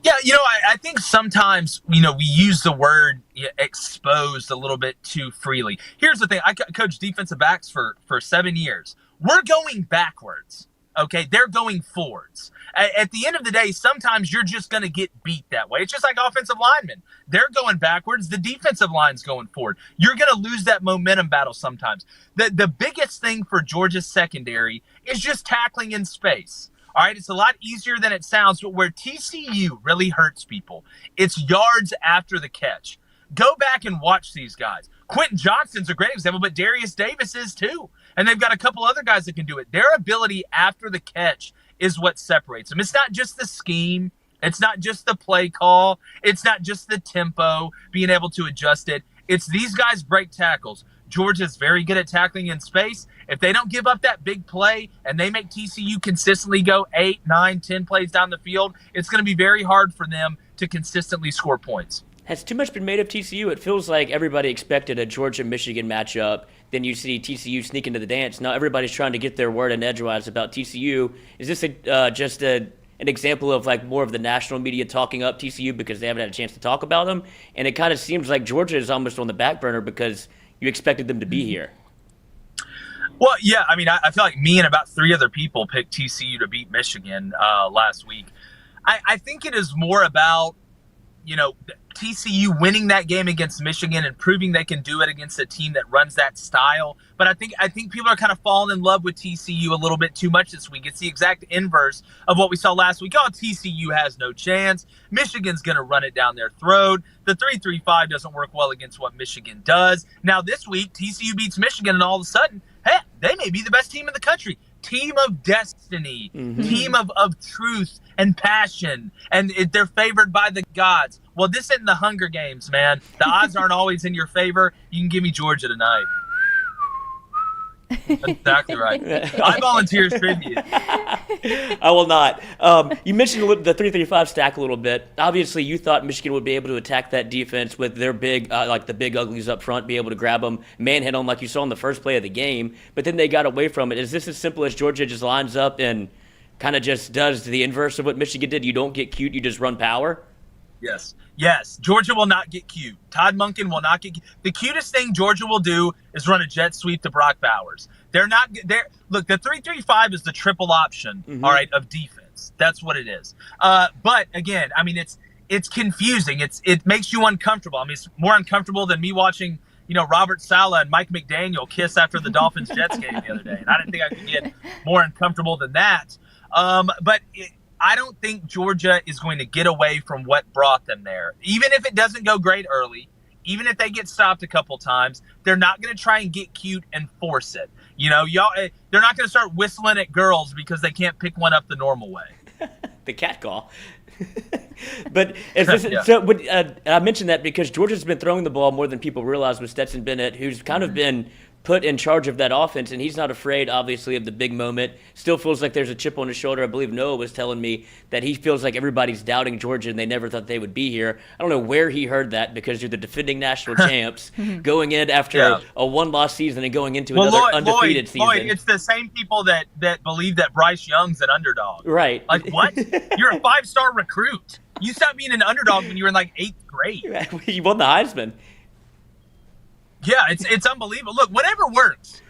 Yeah, I think sometimes, we use the word exposed a little bit too freely. Here's the thing. I coached defensive backs for 7 years. We're going backwards. Okay, they're going forwards. At the end of the day, sometimes you're just going to get beat that way. It's just like offensive linemen. They're going backwards. The defensive line's going forward. You're going to lose that momentum battle sometimes. The biggest thing for Georgia's secondary is just tackling in space. All right, it's a lot easier than it sounds, but where TCU really hurts people, it's yards after the catch. Go back and watch these guys. Quentin Johnston's a great example, but Darius Davis is too. And they've got a couple other guys that can do it. Their ability after the catch is what separates them. It's not just the scheme. It's not just the play call. It's not just the tempo, being able to adjust it. It's these guys break tackles. Georgia's very good at tackling in space. If they don't give up that big play and they make TCU consistently go 8, 9, 10 plays down the field, it's going to be very hard for them to consistently score points. Has too much been made of TCU? It feels like everybody expected a Georgia-Michigan matchup. Then you see TCU sneak into the dance. Now everybody's trying to get their word in edgewise about TCU. Is this just an example of like more of the national media talking up TCU because they haven't had a chance to talk about them? And it kind of seems like Georgia is almost on the back burner because you expected them to be here. Well, yeah, I mean, I feel like me and about 3 other people picked TCU to beat Michigan last week. I think it is more about TCU winning that game against Michigan and proving they can do it against a team that runs that style. But I think people are kind of falling in love with TCU a little bit too much this week. It's the exact inverse of what we saw last week. Oh, TCU has no chance. Michigan's going to run it down their throat. The 3-3-5 doesn't work well against what Michigan does. Now this week, TCU beats Michigan, and all of a sudden, hey, they may be the best team in the country. Team of destiny, team of truth and passion, and they're favored by the gods. Well, this isn't the Hunger Games, man. The odds aren't always in your favor. You can give me Georgia tonight. That's exactly right. I volunteer as tribute. I will not. You mentioned the 3-3-5 stack a little bit. Obviously, you thought Michigan would be able to attack that defense with their big, the big uglies up front, be able to grab them, manhandle them like you saw in the first play of the game. But then they got away from it. Is this as simple as Georgia just lines up and kind of just does the inverse of what Michigan did? You don't get cute, you just run power? Yes. Georgia will not get cute. Todd Monken will not get cute. The cutest thing Georgia will do is run a jet sweep to Brock Bowers. Look, the 3-3-5 is the triple option, all right, of defense. That's what it is. But again, I mean, it's confusing. It makes you uncomfortable. I mean, it's more uncomfortable than me watching, Robert Saleh and Mike McDaniel kiss after the Dolphins-Jets game the other day. And I didn't think I could get more uncomfortable than that. I don't think Georgia is going to get away from what brought them there. Even if it doesn't go great early, even if they get stopped a couple times, they're not going to try and get cute and force it. They're not going to start whistling at girls because they can't pick one up the normal way. The cat call. But I mentioned that because Georgia's been throwing the ball more than people realize with Stetson Bennett, who's kind of been put in charge of that offense, and he's not afraid, obviously, of the big moment. Still feels like there's a chip on his shoulder. I believe Noah was telling me that he feels like everybody's doubting Georgia and they never thought they would be here. I don't know where he heard that, because you're the defending national champs going in after a one-loss season and going into another undefeated season. Lloyd, it's the same people that believe that Bryce Young's an underdog. Right. Like, what? You're a 5-star recruit. You stopped being an underdog when you were in, 8th grade. You won the Heisman. Yeah, it's unbelievable. Look, whatever works.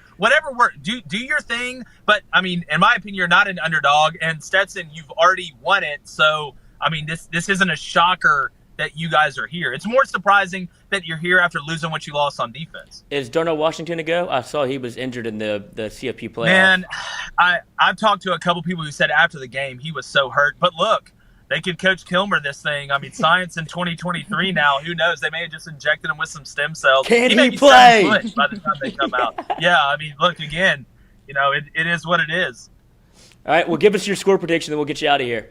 Do your thing. But, I mean, in my opinion, you're not an underdog. And Stetson, you've already won it. So, I mean, this isn't a shocker that you guys are here. It's more surprising that you're here after losing what you lost on defense. Is Darnell Washington a go? I saw he was injured in the CFP playoff. Man, I've talked to a couple people who said after the game he was so hurt. But look, they could Coach Kilmer this thing. I mean, science in 2023 now. Who knows? They may have just injected him with some stem cells. Can he may he play? 7 foot by the time they come out. Yeah, I mean, look, again, it is what it is. All right, well, give us your score prediction, then we'll get you out of here.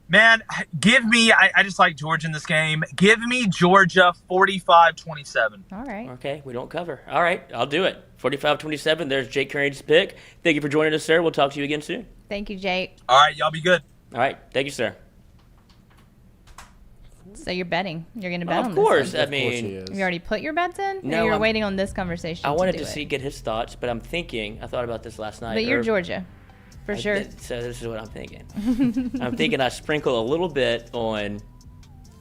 Man, give me – I just like Georgia in this game. Give me Georgia 45-27. All right. Okay, we don't cover. All right, I'll do it. 45-27, there's Jake Crain's pick. Thank you for joining us, sir. We'll talk to you again soon. Thank you, Jake. All right, y'all be good. All right, thank you, sir. So you're betting. You're going to bet on this. Of course. One. I mean, you already put your bets in? No, or you're waiting on this conversation I wanted to get his thoughts, but I thought about this last night. But you're Georgia, for sure. So this is what I'm thinking. I'm thinking I sprinkle a little bit on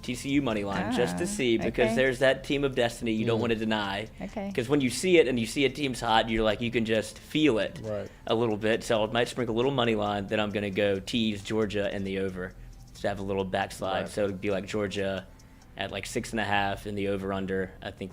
TCU money line just to see, because there's that team of destiny you don't want to deny. Okay. Because when you see it and you see a team's hot, you're like, you can just feel it a little bit. So I might sprinkle a little money line. Then I'm going to go tease Georgia and the over to have a little backslide. So it'd be like Georgia at 6.5 and the over-under, I think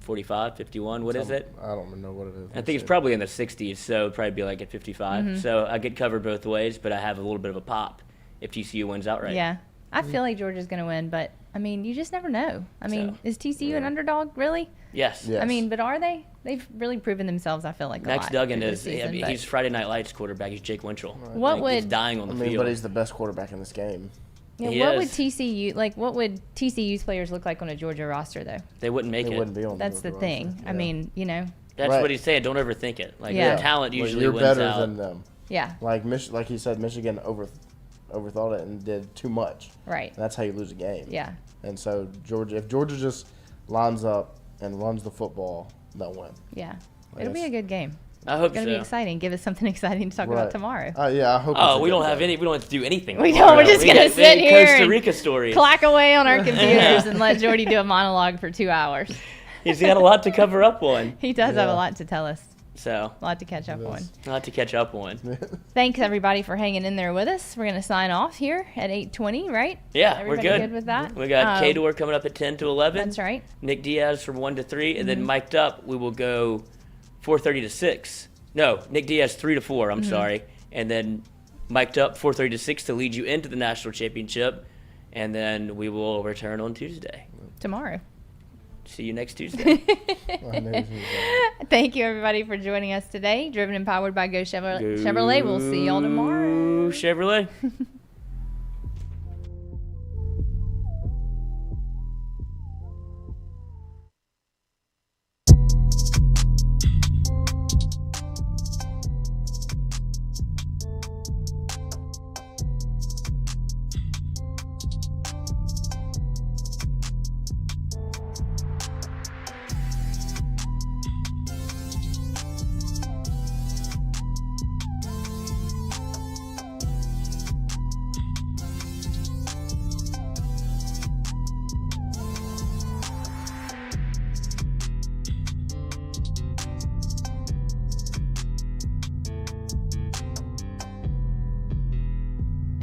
45, 51. What is it? I don't even know what it is. I think it's probably in the 60s, so it'd probably be at 55. So I get covered both ways, but I have a little bit of a pop if TCU wins outright. Yeah. I feel like Georgia's going to win, but, I mean, you just never know. I mean, is TCU an underdog, really? Yes. I mean, but are they? They've really proven themselves, I feel like, Max Duggan is. Season, he's Friday Night Lights quarterback. He's Jake Winchell. He's dying on the field. But he's the best quarterback in this game. Yeah, what would TCU's players look like on a Georgia roster, though? They wouldn't make it. They wouldn't be on That's the thing. Roster. I mean, That's what he's saying. Don't overthink it. Your talent usually wins you're better out. than them. Yeah. Like he said, Michigan overthought it and did too much. Right. And that's how you lose a game. Yeah. And so if Georgia just lines up and runs the football, they'll win. Yeah. It'll be a good game. I hope it's going to be exciting. Give us something exciting to talk about tomorrow. Yeah, I hope. We don't have we don't have to do anything. We don't. We're just going to sit here Costa Rica stories. Clack away on our computers and let Jordy do a monologue for 2 hours. He's got a lot to cover up on. He does have a lot to tell us. So a lot to catch up on. A lot to catch up on. Thanks everybody for hanging in there with us. We're gonna sign off here at 8:20, right? Yeah, Everybody we're good. with that? We got K-Door coming up at 10 to 11. That's right. Nick Diaz from 1 to 3, and then mic'd up we will go 4:30 to 6. No, Nick Diaz 3 to 4. I'm sorry, and then mic'd up 4:30 to 6 to lead you into the national championship, and then we will return on Tuesday. Tomorrow. See you next Tuesday. Thank you, everybody, for joining us today. Driven and powered by Go Chevrolet. We'll see y'all tomorrow. Chevrolet.